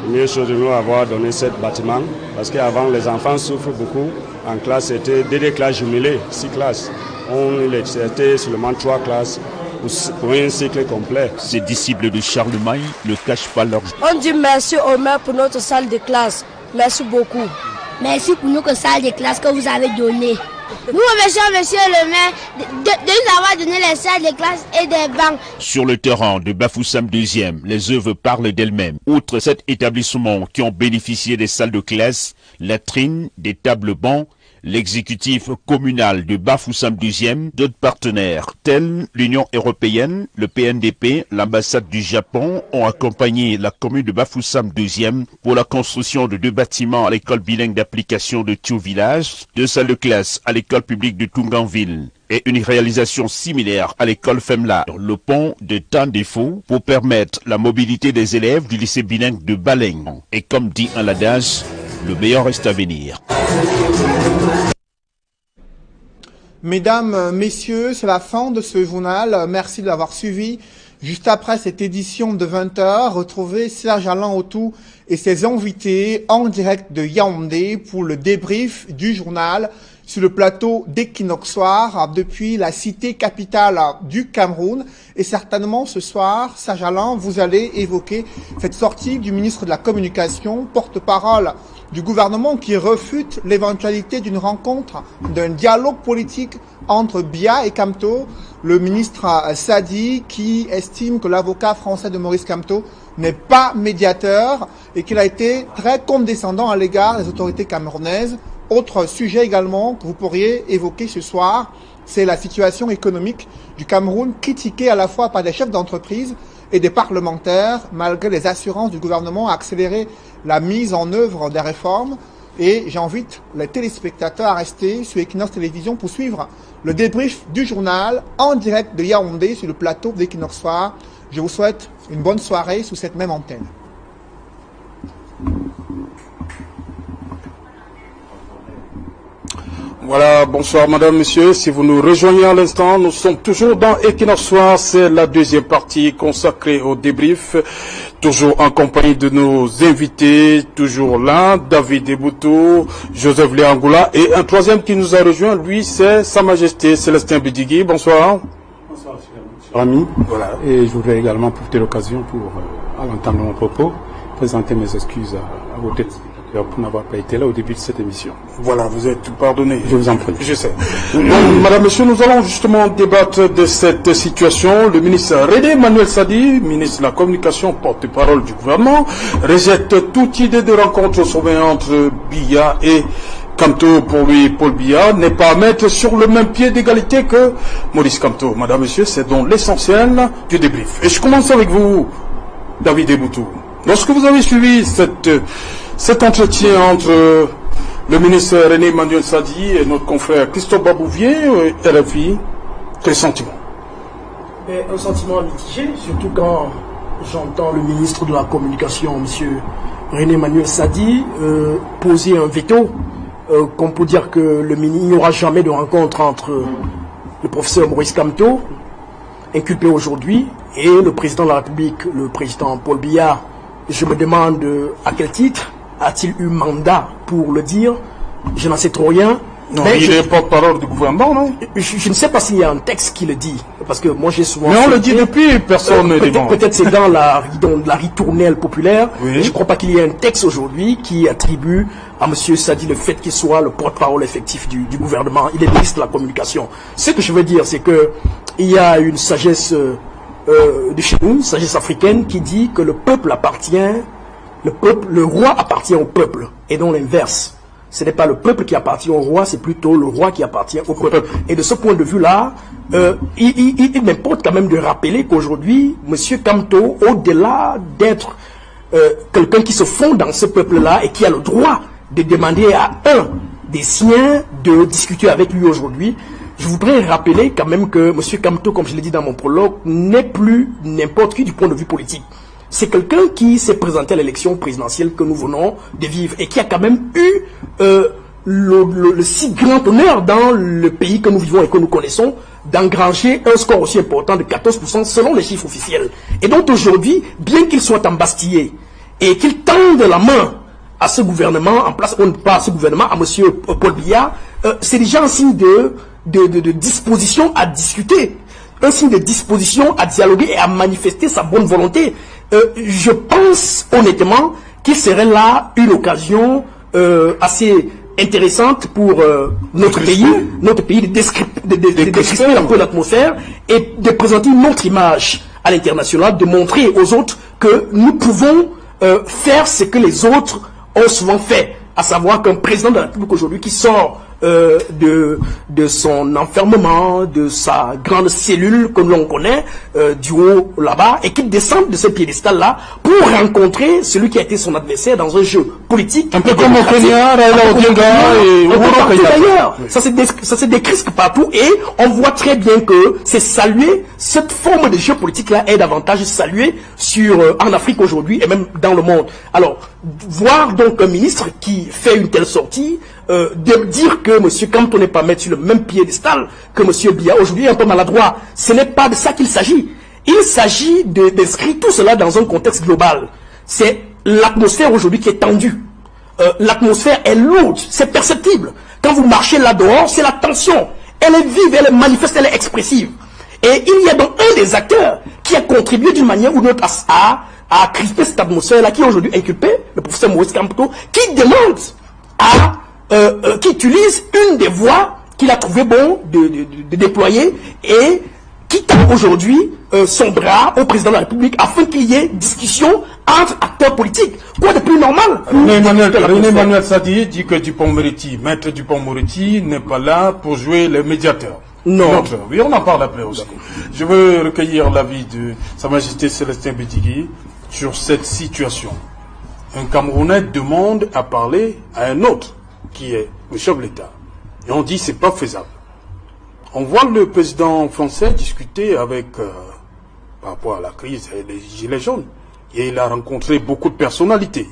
Mieux chose de nous avoir donné ce bâtiment parce qu'avant les enfants souffrent beaucoup. En classe, c'était des classes jumelées, 6 classes. C'était seulement 3 classes. Pour un cycle complet. Ces disciples de Charlemagne ne cachent pas leur... On dit merci au maire pour notre salle de classe. Merci beaucoup. Merci pour notre salle de classe que vous avez donnée. Nous remercions monsieur le maire de nous avoir donné les salles de classe et des bancs. Sur le terrain de Bafoussam 2e, les œuvres parlent d'elles-mêmes. Outre cet établissement qui ont bénéficié des salles de classe, latrines, des tables bancs, l'exécutif communal de Bafoussam 2e, d'autres partenaires tels l'Union européenne, le PNDP, l'ambassade du Japon ont accompagné la commune de Bafoussam 2e pour la construction de 2 bâtiments à l'école bilingue d'application de Thiou Village, 2 salles de classe à l'école publique de Tunganville et une réalisation similaire à l'école Femla, le pont de Tandefo pour permettre la mobilité des élèves du lycée bilingue de Baleng. Et comme dit un adage, le meilleur reste à venir. Mesdames, messieurs, c'est la fin de ce journal. Merci de l'avoir suivi. Juste après cette édition de 20h, retrouvez Serge Alain Autou et ses invités en direct de Yaoundé pour le débrief du journal sur le plateau d'Equinox Soir depuis la cité capitale du Cameroun. Et certainement ce soir, Serge Alain, vous allez évoquer cette sortie du ministre de la Communication, porte-parole du gouvernement, qui refute l'éventualité d'une rencontre, d'un dialogue politique entre Biya et Kamto. Le ministre Sadi qui estime que l'avocat français de Maurice Kamto n'est pas médiateur et qu'il a été très condescendant à l'égard des autorités camerounaises. Autre sujet également que vous pourriez évoquer ce soir, c'est la situation économique du Cameroun, critiquée à la fois par des chefs d'entreprise et des parlementaires, malgré les assurances du gouvernement à accélérer la mise en œuvre des réformes. Et j'invite les téléspectateurs à rester sur Equinox Télévision pour suivre le débrief du journal en direct de Yaoundé sur le plateau d'Equinox Soir. Je vous souhaite une bonne soirée sous cette même antenne. Voilà, bonsoir madame, monsieur. Si vous nous rejoignez à l'instant, nous sommes toujours dans Equinox Soir. C'est la deuxième partie consacrée au débrief. Toujours en compagnie de nos invités, toujours là, David Eboutou, Joseph Léangoula et un troisième qui nous a rejoint, lui, c'est Sa Majesté Célestin Bidigui. Bonsoir. Bonsoir, cher ami. Voilà, et je voudrais également profiter de l'occasion pour à l'entendre de mon propos, présenter mes excuses à vos téléspectateurs pour n'avoir pas été là au début de cette émission. Voilà, vous êtes pardonné. Je vous en prie. Je sais. Madame, Monsieur, nous allons justement débattre de cette situation. Le ministre René Manuel Sadi, ministre de la Communication, porte-parole du gouvernement, rejette toute idée de rencontre au sommet entre Biya et Kamto. Pour lui, Paul Biya n'est pas à mettre sur le même pied d'égalité que Maurice Kamto. Madame, Monsieur, c'est donc l'essentiel du débrief. Et je commence avec vous, David Eboutou. Lorsque vous avez suivi cet entretien entre le ministre René Manuel Sadi et notre confrère Christophe Babouvier, RFI, quel sentiment? Un sentiment mitigé, surtout quand j'entends le ministre de la Communication, M. René Manuel Sadi, poser un veto, qu'on peut dire que il n'y aura jamais de rencontre entre le professeur Maurice Kamto, inculpé aujourd'hui, et le président de la République, le président Paul Biya. Je me demande à quel titre a-t-il eu mandat pour le dire? Je n'en sais trop rien. Non, mais il est porte-parole du gouvernement, non? Je ne sais pas s'il y a un texte qui le dit, parce que moi j'ai souvent... Mais on le dit depuis, personne ne demande. Peut-être c'est dans la ritournelle populaire. Oui. Je ne crois pas qu'il y ait un texte aujourd'hui qui attribue à M. Sadi le fait qu'il soit le porte-parole effectif du gouvernement. Il est ministre de la Communication. Ce que je veux dire, c'est que il y a une sagesse de chez nous, une sagesse africaine, qui dit que le peuple appartient, le roi appartient au peuple, et non l'inverse. Ce n'est pas le peuple qui appartient au roi, c'est plutôt le roi qui appartient au peuple. Et de ce point de vue-là, il m'importe quand même de rappeler qu'aujourd'hui, M. Kamto, au-delà d'être quelqu'un qui se fonde dans ce peuple-là et qui a le droit de demander à un des siens de discuter avec lui aujourd'hui, je voudrais rappeler quand même que M. Kamto, comme je l'ai dit dans mon prologue, n'est plus n'importe qui du point de vue politique. C'est quelqu'un qui s'est présenté à l'élection présidentielle que nous venons de vivre et qui a quand même eu le si grand honneur dans le pays que nous vivons et que nous connaissons d'engranger un score aussi important de 14% selon les chiffres officiels. Et donc aujourd'hui, bien qu'il soit embastillé et qu'il tende la main à ce gouvernement, en place, pas à ce gouvernement, à M. Paul Biya, c'est déjà un signe de disposition à discuter, un signe de disposition à dialoguer et à manifester sa bonne volonté. Je pense honnêtement qu'il serait là une occasion assez intéressante pour notre pays de décrisper un peu l'atmosphère et de présenter une autre image à l'international, de montrer aux autres que nous pouvons faire ce que les autres ont souvent fait, à savoir qu'un président de la République aujourd'hui qui sort de son enfermement, de sa grande cellule que l'on connaît, du haut là-bas, et qu'il descende de ce piédestal-là pour rencontrer celui qui a été son adversaire dans un jeu politique. Un peu comme au Kenya, Raila Odinga et Uhuru d'ailleurs. Ça se décrispe partout et on voit très bien que c'est salué, cette forme de jeu politique-là est davantage saluée en Afrique aujourd'hui et même dans le monde. Alors, voir donc un ministre qui fait une telle sortie, de dire que M. Kamto n'est pas mettre sur le même piédestal que M. Biya aujourd'hui est un peu maladroit. Ce n'est pas de ça qu'il s'agit. Il s'agit d'inscrire tout cela dans un contexte global. C'est l'atmosphère aujourd'hui qui est tendue. L'atmosphère est lourde, c'est perceptible. Quand vous marchez là dehors, c'est la tension. Elle est vive, elle est manifeste, elle est expressive. Et il y a donc un des acteurs qui a contribué d'une manière ou d'une autre à crisper cette atmosphère-là, qui est aujourd'hui inculpé, le professeur Maurice Kamto, qui demande qui utilise une des voies qu'il a trouvé bon de déployer et qui tend aujourd'hui son bras au président de la République afin qu'il y ait discussion entre acteurs politiques. Quoi de plus normal? René Manuel Sadi dit que Dupond-Moretti, maître Dupond-Moretti, n'est pas là pour jouer le médiateur. Non. Oui, on en parle après aussi. Je veux recueillir l'avis de Sa Majesté Célestin Bédigui sur cette situation. Un Camerounais demande à parler à un autre, qui est le chef de l'État. Et on dit que ce n'est pas faisable. On voit le président français discuter avec, par rapport à la crise et les gilets jaunes. Et il a rencontré beaucoup de personnalités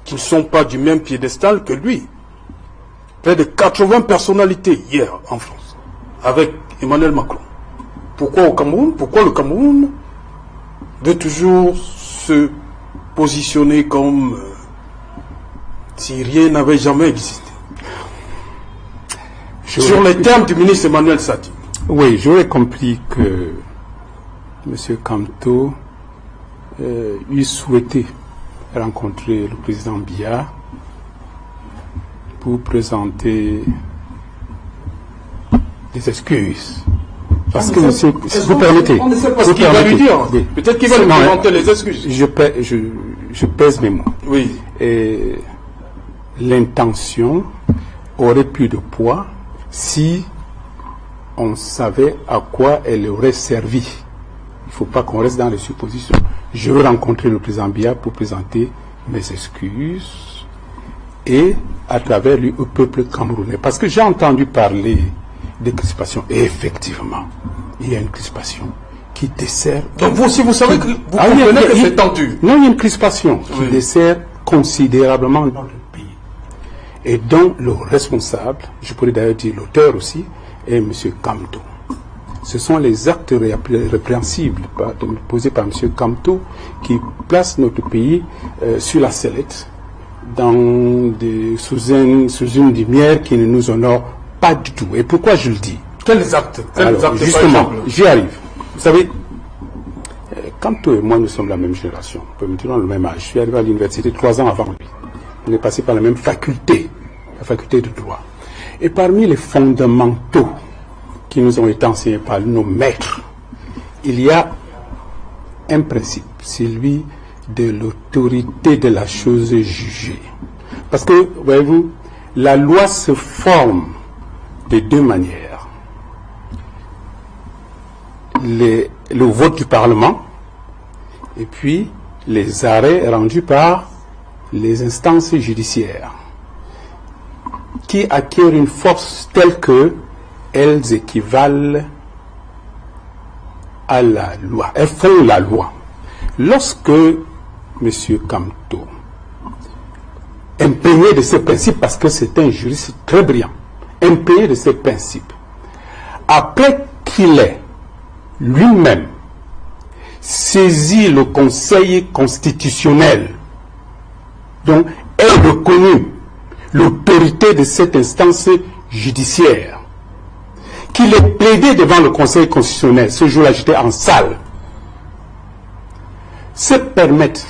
qui ne sont pas du même piédestal que lui. Près de 80 personnalités hier en France, avec Emmanuel Macron. Pourquoi au Cameroun? Pourquoi le Cameroun veut toujours se positionner comme si rien n'avait jamais existé? Sur les termes du ministre Emmanuel Sadi. Oui, j'aurais compris que M. Kamto eu souhaité rencontrer le président Biya pour présenter des excuses. Parce que, monsieur, si vous permettez, on ne sait pas ce qu'il va lui dire. Oui. Peut-être qu'il va lui présenter les excuses. Je pèse mes mots. Oui. Et l'intention aurait plus de poids si on savait à quoi elle aurait servi. Il ne faut pas qu'on reste dans les suppositions. Je veux rencontrer le président Biya pour présenter mes excuses et à travers lui au peuple camerounais. Parce que j'ai entendu parler de crispation. Et effectivement, il y a une crispation qui dessert... Donc vous aussi, vous savez que vous comprenez que c'est tendu. Non, il y a une crispation qui dessert considérablement notre pays. Et dont le responsable, je pourrais d'ailleurs dire l'auteur aussi, est M. Kamto. Ce sont les actes répréhensibles posés par M. Kamto qui placent notre pays sur la sellette sous une lumière qui ne nous honore pas du tout. Et pourquoi je le dis? Quels actes? Justement, j'y arrive. Vous savez, Kamto et moi, nous sommes la même génération. On peut me dire le même âge. Je suis arrivé à l'université 3 ans avant lui. On est passé par la même faculté, la faculté de droit. Et parmi les fondamentaux qui nous ont été enseignés par nos maîtres, il y a un principe, celui de l'autorité de la chose jugée. Parce que, voyez-vous, la loi se forme de deux manières. Le vote du Parlement et puis les arrêts rendus par les instances judiciaires qui acquièrent une force telle que elles équivalent à la loi. Elles font la loi. Lorsque M. Kamto, imprégné de ces principes, parce que c'est un juriste très brillant, imprégné de ces principes, après qu'il ait lui-même saisi le Conseil constitutionnel, donc ait reconnu l'autorité de cette instance judiciaire, qu'il ait plaidé devant le Conseil constitutionnel, ce jour-là j'étais en salle, se permettre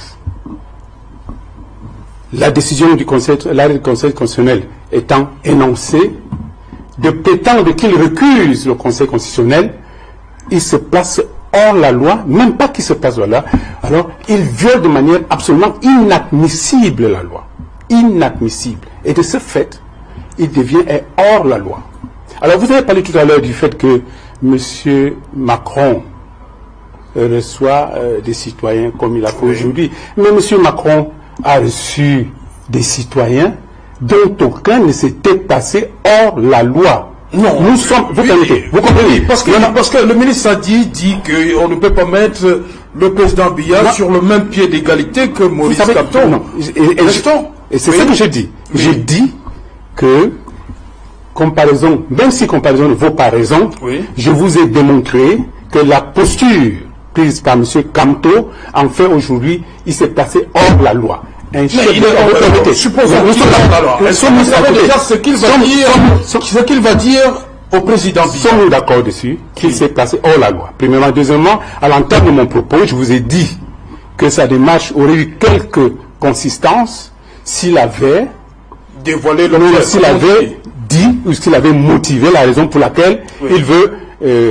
la décision du Conseil constitutionnel étant énoncée, de prétendre qu'il recuse le Conseil constitutionnel, il se place hors la loi, même pas qu'il se place hors la loi, alors il viole de manière absolument inadmissible la loi. Inadmissible. Et de ce fait, il devient hors la loi. Alors vous avez parlé tout à l'heure du fait que M. Macron reçoit des citoyens comme il a fait aujourd'hui. Mais M. Macron a reçu des citoyens dont aucun ne s'était passé hors la loi. Non, nous sommes. Vous comprenez? Parce que le ministre Sadi dit qu'on ne peut pas mettre le président Biya sur le même pied d'égalité que Maurice Kamto. Non. Et c'est ça que je dis. Oui. Je dis que comparaison, même si comparaison ne vaut pas raison, oui, je vous ai démontré que la posture prise par M. Kamto, en fait aujourd'hui, il s'est placé hors la loi. Supposons nous savons déjà ce qu'il va dire au président Biya. Sommes-nous d'accord dessus qu'il s'est placé hors la loi? Premièrement. Deuxièmement, à l'entame de mon propos, je vous ai dit que sa démarche aurait eu quelques consistances s'il avait dévoilé s'il avait dit ou s'il avait motivé la raison pour laquelle il veut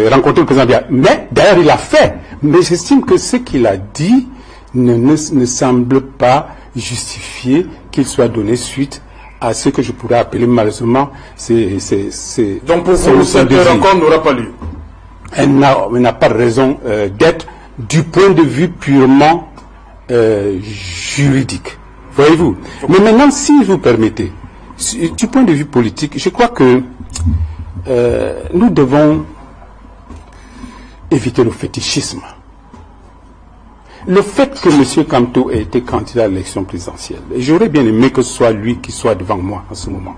rencontrer le président Biya. Mais d'ailleurs, il l'a fait. Mais j'estime que ce qu'il a dit ne semble pas justifié qu'il soit donné suite à ce que je pourrais appeler malheureusement donc pour vous, cette rencontre n'aura pas lieu? Elle n'a pas de raison d'être du point de vue purement juridique. Voyez-vous? Mais maintenant, si vous permettez, du point de vue politique, je crois que nous devons éviter le fétichisme. Le fait que M. Kamto ait été candidat à l'élection présidentielle, et j'aurais bien aimé que ce soit lui qui soit devant moi en ce moment.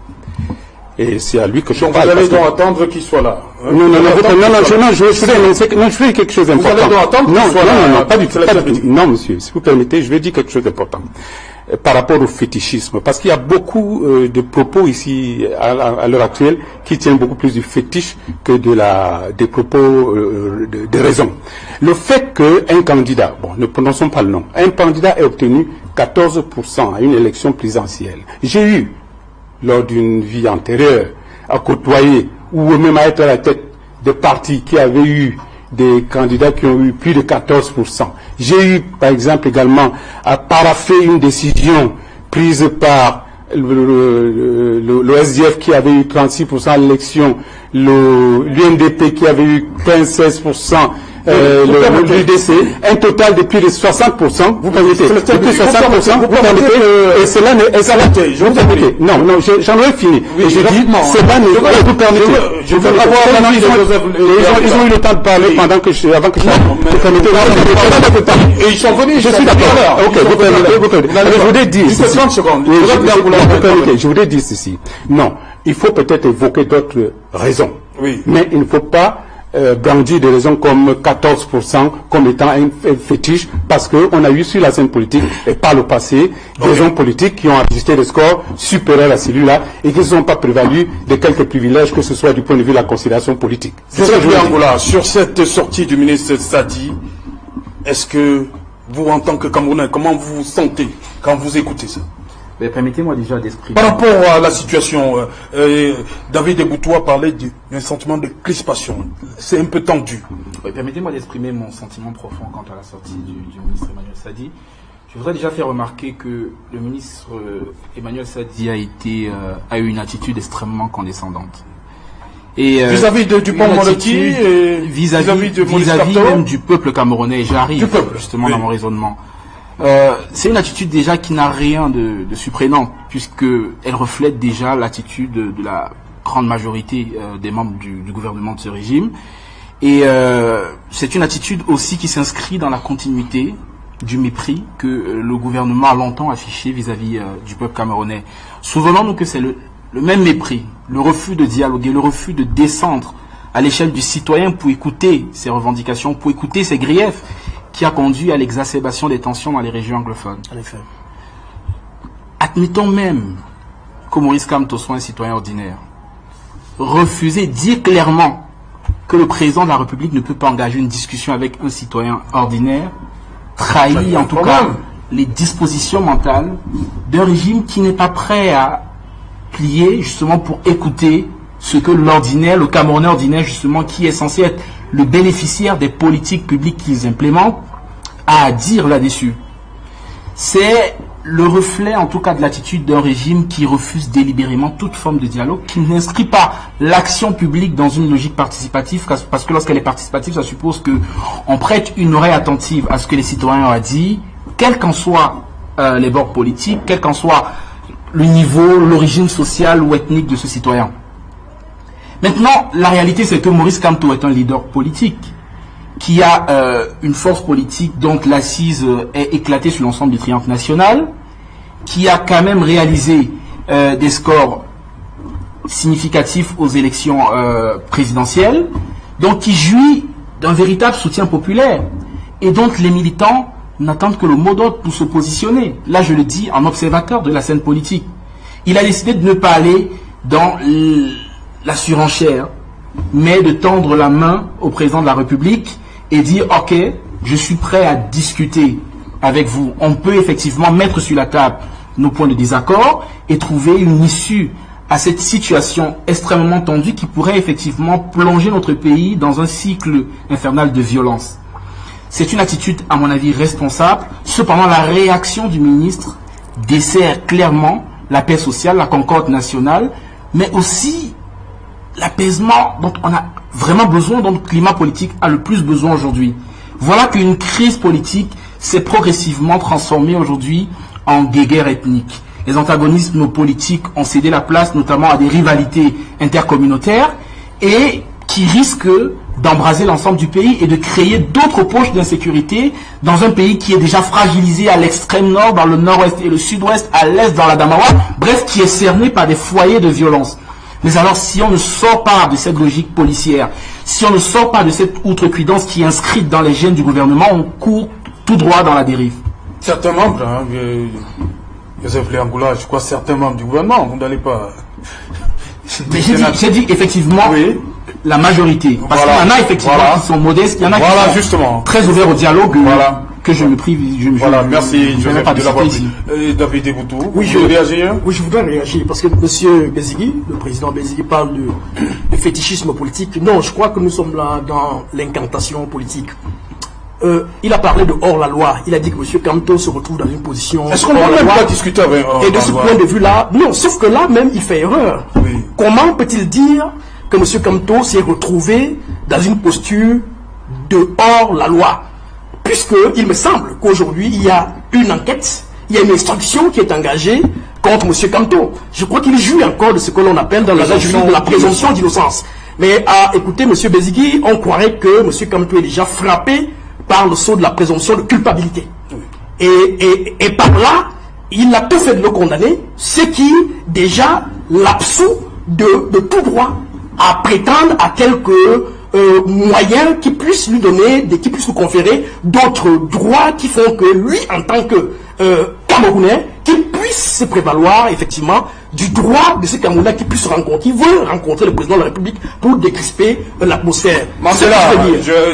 Et c'est à lui que je parle. Vous allez donc attendre qu'il soit là. Je ferai quelque chose d'important. Vous allez donc attendre qu'il soit là. Non, pas du tout. Non, monsieur, si vous permettez, je vais dire quelque chose d'important. par rapport au fétichisme, parce qu'il y a beaucoup de propos ici à l'heure actuelle qui tiennent beaucoup plus du fétiche que des propos de raison. Le fait qu'un candidat, bon, ne prononçons pas le nom, un candidat ait obtenu 14% à une élection présidentielle. J'ai eu, lors d'une vie antérieure, à côtoyer ou même à être à la tête de partis qui avaient eu des candidats qui ont eu plus de 14%. J'ai eu, par exemple, également à paraffer une décision prise par le SDF qui avait eu 36% à l'élection, l'UNDP qui avait eu 15-16%, l'UDC, un total de plus de 60%, vous permettez, de plus de 60%, vous permettez, et cela n'est, je vous permettez, non, j'en aurais fini, et je dis, cela n'est, vous permettez, je veux avoir l'analyse de Joseph, ils ont eu le temps de parler avant que je et ils sont venus, je suis d'accord, ok, vous permettez, je voudrais dire, 30 secondes, je voudrais dire ceci, non, il faut peut-être évoquer d'autres raisons, mais il ne faut pas brandir des raisons comme 14% comme étant un fétiche, parce qu'on a eu sur la scène politique et par le passé des hommes politiques qui ont enregistré des scores supérieurs à celui-là et qui ne sont pas prévalus de quelques privilèges, que ce soit du point de vue de la considération politique. Sur cette sortie du ministre Sadi, est-ce que vous, en tant que Camerounais, comment vous vous sentez quand vous écoutez ça? Permettez-moi déjà d'exprimer. Par rapport à la situation, David Eboutoua parlait d'un sentiment de crispation. C'est un peu tendu. Permettez-moi d'exprimer mon sentiment profond quant à la sortie du ministre Emmanuel Sadi. Je voudrais déjà faire remarquer que le ministre Emmanuel Sadi a eu une attitude extrêmement condescendante. Vis-à-vis de Dupond-Moretti et vis-à-vis même du peuple camerounais. J'arrive justement dans mon raisonnement. C'est une attitude déjà qui n'a rien de surprenant, puisqu'elle reflète déjà l'attitude de la grande majorité des membres du gouvernement de ce régime. Et c'est une attitude aussi qui s'inscrit dans la continuité du mépris que le gouvernement a longtemps affiché vis-à-vis du peuple camerounais. Souvenons-nous que c'est le même mépris, le refus de dialoguer, le refus de descendre à l'échelle du citoyen pour écouter ses revendications, pour écouter ses griefs, qui a conduit à l'exacerbation des tensions dans les régions anglophones. En effet. Admettons même que Maurice Kamto soit un citoyen ordinaire. Refuser, dire clairement que le président de la République ne peut pas engager une discussion avec un citoyen ordinaire, trahit en tout cas les dispositions mentales d'un régime qui n'est pas prêt à plier justement pour écouter ce que l'ordinaire, le Camerounais ordinaire justement, qui est censé être le bénéficiaire des politiques publiques qu'ils implémentent, a à dire là-dessus. C'est le reflet en tout cas de l'attitude d'un régime qui refuse délibérément toute forme de dialogue, qui n'inscrit pas l'action publique dans une logique participative, parce que lorsqu'elle est participative, ça suppose qu'on prête une oreille attentive à ce que les citoyens ont à dire, quels qu'en soient les bords politiques, quel qu'en soit le niveau, l'origine sociale ou ethnique de ce citoyen. Maintenant, la réalité, c'est que Maurice Kamto est un leader politique qui a une force politique dont l'assise est éclatée sur l'ensemble du triangle national, qui a quand même réalisé des scores significatifs aux élections présidentielles, donc qui jouit d'un véritable soutien populaire. Et donc les militants n'attendent que le mot d'ordre pour se positionner. Là, je le dis en observateur de la scène politique. Il a décidé de ne pas aller dans la surenchère, mais de tendre la main au président de la République et dire « Ok, je suis prêt à discuter avec vous. On peut effectivement mettre sur la table nos points de désaccord et trouver une issue à cette situation extrêmement tendue qui pourrait effectivement plonger notre pays dans un cycle infernal de violence. » C'est une attitude, à mon avis, responsable. Cependant, la réaction du ministre dessert clairement la paix sociale, la concorde nationale, mais aussi l'apaisement dont on a vraiment besoin, dont le climat politique a le plus besoin aujourd'hui. Voilà qu'une crise politique s'est progressivement transformée aujourd'hui en guerre ethnique. Les antagonismes politiques ont cédé la place notamment à des rivalités intercommunautaires et qui risquent d'embraser l'ensemble du pays et de créer d'autres poches d'insécurité dans un pays qui est déjà fragilisé à l'extrême nord, dans le nord-ouest et le sud-ouest, à l'est, dans la Damawa, bref, qui est cerné par des foyers de violence. Mais alors, si on ne sort pas de cette logique policière, si on ne sort pas de cette outrecuidance qui est inscrite dans les gènes du gouvernement, on court tout droit dans la dérive. Certains membres Joseph Léangoula, je crois certains membres du gouvernement, vous n'allez pas... Mais j'ai dit effectivement la majorité. Parce qu'il y en a effectivement qui sont modestes, il y en a qui sont très ouverts au dialogue. Que je me prive. Merci, Joseph, de l'avoir pris. David Eboutou, oui, je voudrais réagir parce que M. Bézigui, le président Bézigui, parle de fétichisme politique. Non, je crois que nous sommes là dans l'incantation politique. Il a parlé de hors-la-loi. Il a dit que M. Kamto se retrouve dans une position. Est-ce qu'on ne peut même pas discuter avec et de ce point de vue-là, non, sauf que là même, il fait erreur. Oui. Comment peut-il dire que M. Kamto s'est retrouvé dans une posture de hors-la-loi? Puisqu'il me semble qu'aujourd'hui, il y a une enquête, il y a une instruction qui est engagée contre M. Kamto. Je crois qu'il jouit encore de ce que l'on appelle dans la juridique de la présomption d'innocence. Mais à écouter M. Bézigui, on croirait que M. Kamto est déjà frappé par le sceau de la présomption de culpabilité. Et par là, il a tout fait de le condamner, ce qui déjà l'absout de tout droit à prétendre à quelques moyens qui puissent lui donner, qui puissent lui conférer d'autres droits qui font que lui, en tant que Camerounais, qu'il puisse se prévaloir effectivement du droit de ce Camerounais qui puisse qui veut rencontrer le président de la République pour décrisper l'atmosphère. Mandela,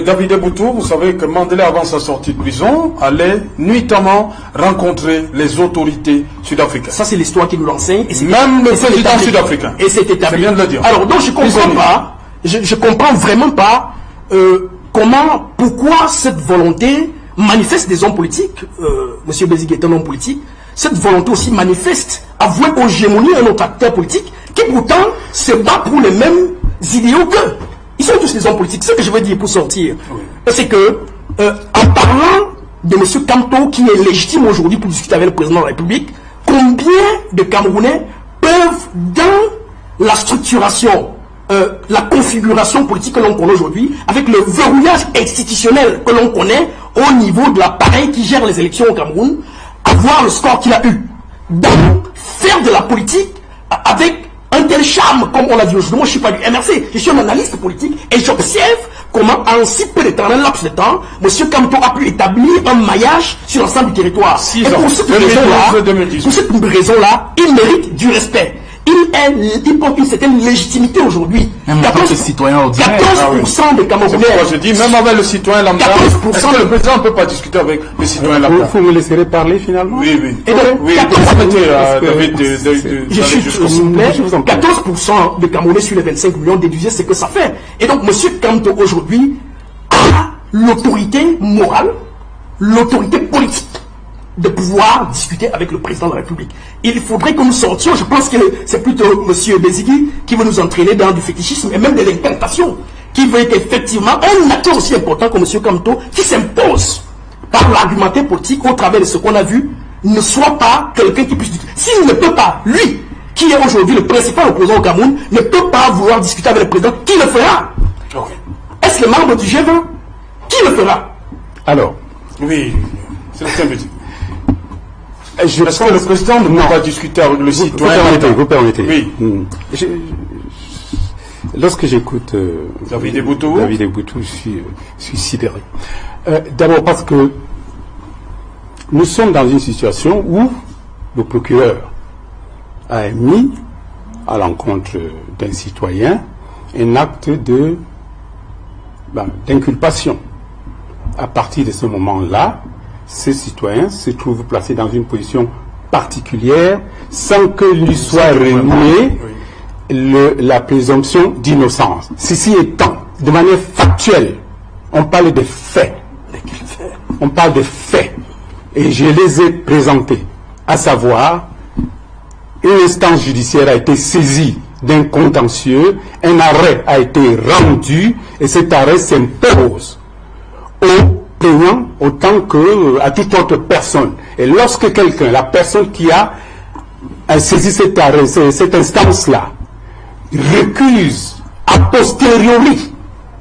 David Eboutou, vous savez que Mandela, avant sa sortie de prison, allait nuitamment rencontrer les autorités sud-africaines. Ça, c'est l'histoire qui nous l'enseigne. Même le président sud-africain. Et c'est établi. Je viens de le dire. Alors, donc, je comprends pas. Je comprends vraiment pas pourquoi cette volonté manifeste des hommes politiques. Monsieur Bézigui est un homme politique. Cette volonté aussi manifeste à vouer hégémonie un autre acteur politique qui pourtant se bat pour les mêmes idéaux qu'eux. Ils sont tous des hommes politiques. C'est ce que je veux dire pour sortir. Oui. C'est que, en parlant de M. Kamto, qui est légitime aujourd'hui pour discuter avec le président de la République, combien de Camerounais peuvent, dans la structuration, la configuration politique que l'on connaît aujourd'hui, avec le verrouillage institutionnel que l'on connaît au niveau de l'appareil qui gère les élections au Cameroun, avoir le score qu'il a eu, donc faire de la politique avec un tel charme, comme on l'a dit aujourd'hui. Moi, je ne suis pas du MRC, je suis un analyste politique et j'observe comment, en si peu de temps, un laps de temps, M. Kamto a pu établir un maillage sur l'ensemble du territoire. Et pour cette raison-là, il mérite du respect. Il porte une certaine légitimité aujourd'hui. 14% des Camerounais. Je dis, même avec le citoyen lambda, est-ce que le président ne peut pas discuter avec le citoyen lambda? Vous me laisserez parler finalement? Oui, oui. Et donc, oui, 14% des Camerounais sur les 25 millions, déduisez ce que ça fait. Et donc, M. Kamto aujourd'hui a l'autorité morale, l'autorité politique de pouvoir discuter avec le président de la République. Il faudrait que nous sortions, je pense que c'est plutôt M. Bézigui qui veut nous entraîner dans du fétichisme et même de l'incantation, qui veut être effectivement un acteur aussi important que M. Kamto, qui s'impose par l'argumentaire politique au travers de ce qu'on a vu, ne soit pas quelqu'un qui puisse discuter. S'il ne peut pas, lui, qui est aujourd'hui le principal opposant au Cameroun, ne peut pas vouloir discuter avec le président, qui le fera? Est-ce le membre du G20? Qui le fera? Alors, oui, c'est ce que je dis. Est-ce que le président ne peut pas discuter avec le citoyen? Vous permettez. Oui. Lorsque j'écoute David Eboutou, je suis sidéré. D'abord parce que nous sommes dans une situation où le procureur a émis à l'encontre d'un citoyen un acte d'inculpation. À partir de ce moment-là, ce citoyen se trouve placé dans une position particulière sans que lui soit remis la présomption d'innocence. Ceci étant, de manière factuelle, on parle de faits. On parle de faits. Et je les ai présentés. À savoir, une instance judiciaire a été saisie d'un contentieux, un arrêt a été rendu, et cet arrêt s'impose au plaignant autant qu'à toute autre personne. Et lorsque quelqu'un, la personne qui a saisi cet arrêt, cette instance-là, récuse a posteriori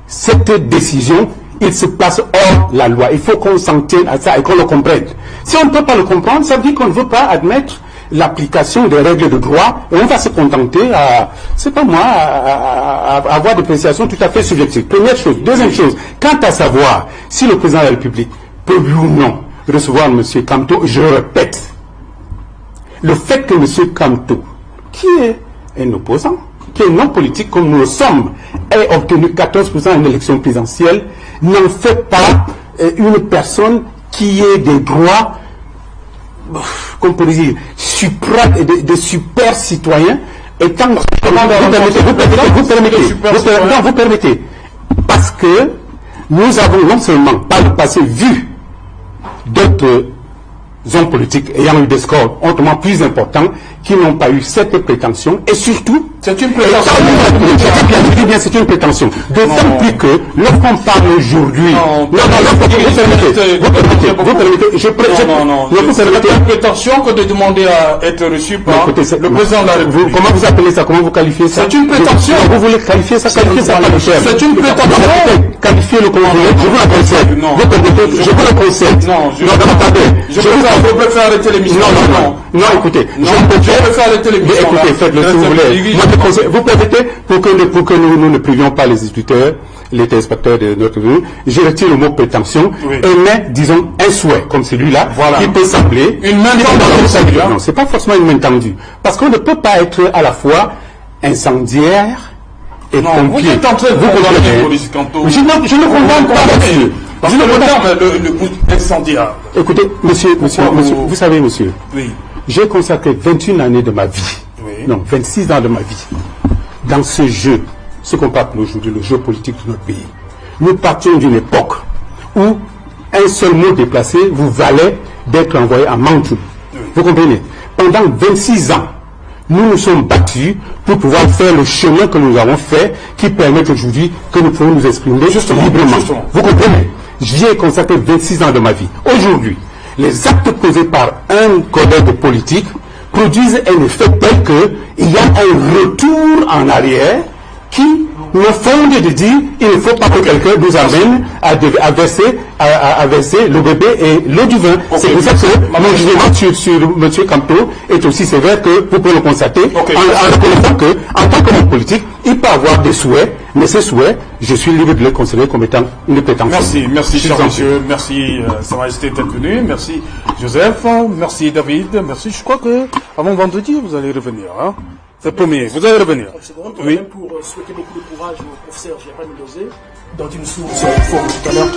cette décision, il se passe hors la loi. Il faut qu'on s'en tienne à ça et qu'on le comprenne. Si on ne peut pas le comprendre, ça veut dire qu'on ne veut pas admettre l'application des règles de droit et on va se contenter à, c'est pas moi, à avoir des appréciations tout à fait subjectives. Première chose. Deuxième chose, quant à savoir si le président de la République peut oui ou non recevoir M. Kamto, je répète, le fait que M. Kamto, qui est un opposant, qui est non politique comme nous le sommes, ait obtenu 14% en élection présidentielle, n'en fait pas une personne qui ait des droits, comme on peut dire, de super citoyens, étant... Vous permettez. Parce que nous avons non seulement par le passé vu d'autres hommes politiques ayant eu des scores hautement plus importants qui n'ont pas eu cette prétention, et surtout c'est une prétention. Je dis bien c'est une prétention. D'autant plus que lorsqu'on parle aujourd'hui, c'est une prétention que de demander à être reçu par le président de la République. Comment vous appelez ça? Comment vous qualifiez ça? C'est une prétention. Vous voulez qualifier ça? C'est une prétention. Qualifiez le comment vous voulez. Je vous la concède. Je vous la concède. Non, je préfère arrêter l'émission. Non, écoutez. Je préfère arrêter l'émission. Écoutez, faites-le si vous voulez. Vous permettez, pour que nous ne privions pas les éditeurs, les téléspectateurs de notre vie, je retire le mot prétention et mets, disons, un souhait, comme celui-là, qui peut sembler une main tendue. Non, c'est pas forcément une main tendue. Parce qu'on ne peut pas être à la fois incendiaire et pompier. Vous êtes en train de condamner Maurice Kamto. Je ne condamne pas, monsieur. Parce que le terme, le bout incendiaire. Écoutez, monsieur, vous savez, monsieur, j'ai consacré 21 années de ma vie. Non, 26 ans de ma vie, dans ce jeu, ce qu'on peut appeler aujourd'hui le jeu politique de notre pays. Nous partions d'une époque où un seul mot déplacé vous valait d'être envoyé à Mantoue. Vous comprenez? Pendant 26 ans, nous nous sommes battus pour pouvoir faire le chemin que nous avons fait, qui permet aujourd'hui que nous pouvons nous exprimer librement. Vous comprenez? J'y ai consacré 26 ans de ma vie. Aujourd'hui, les actes posés par un collègue politique produisent un effet tel qu'il y a un retour en arrière qui nous fonde de dire il ne faut pas que quelqu'un nous amène à verser le bébé et l'eau du vin. C'est pour ça que mon jugement sur M. Kamto est aussi sévère que vous pouvez le constater en reconnaissant qu'en tant qu'homme politique, il peut avoir des souhaits, mais ces souhaits, je suis libre de les considérer comme étant une prétention. Merci, cher monsieur. Merci, Sa Majesté d'être venu. Merci, Joseph. Merci, David. Merci. Je crois que avant vendredi, vous allez revenir. Hein? C'est le premier. Vous allez revenir. Oui. Pour souhaiter beaucoup de courage au professeur Gérard Milosé, dont une source forme tout à l'heure.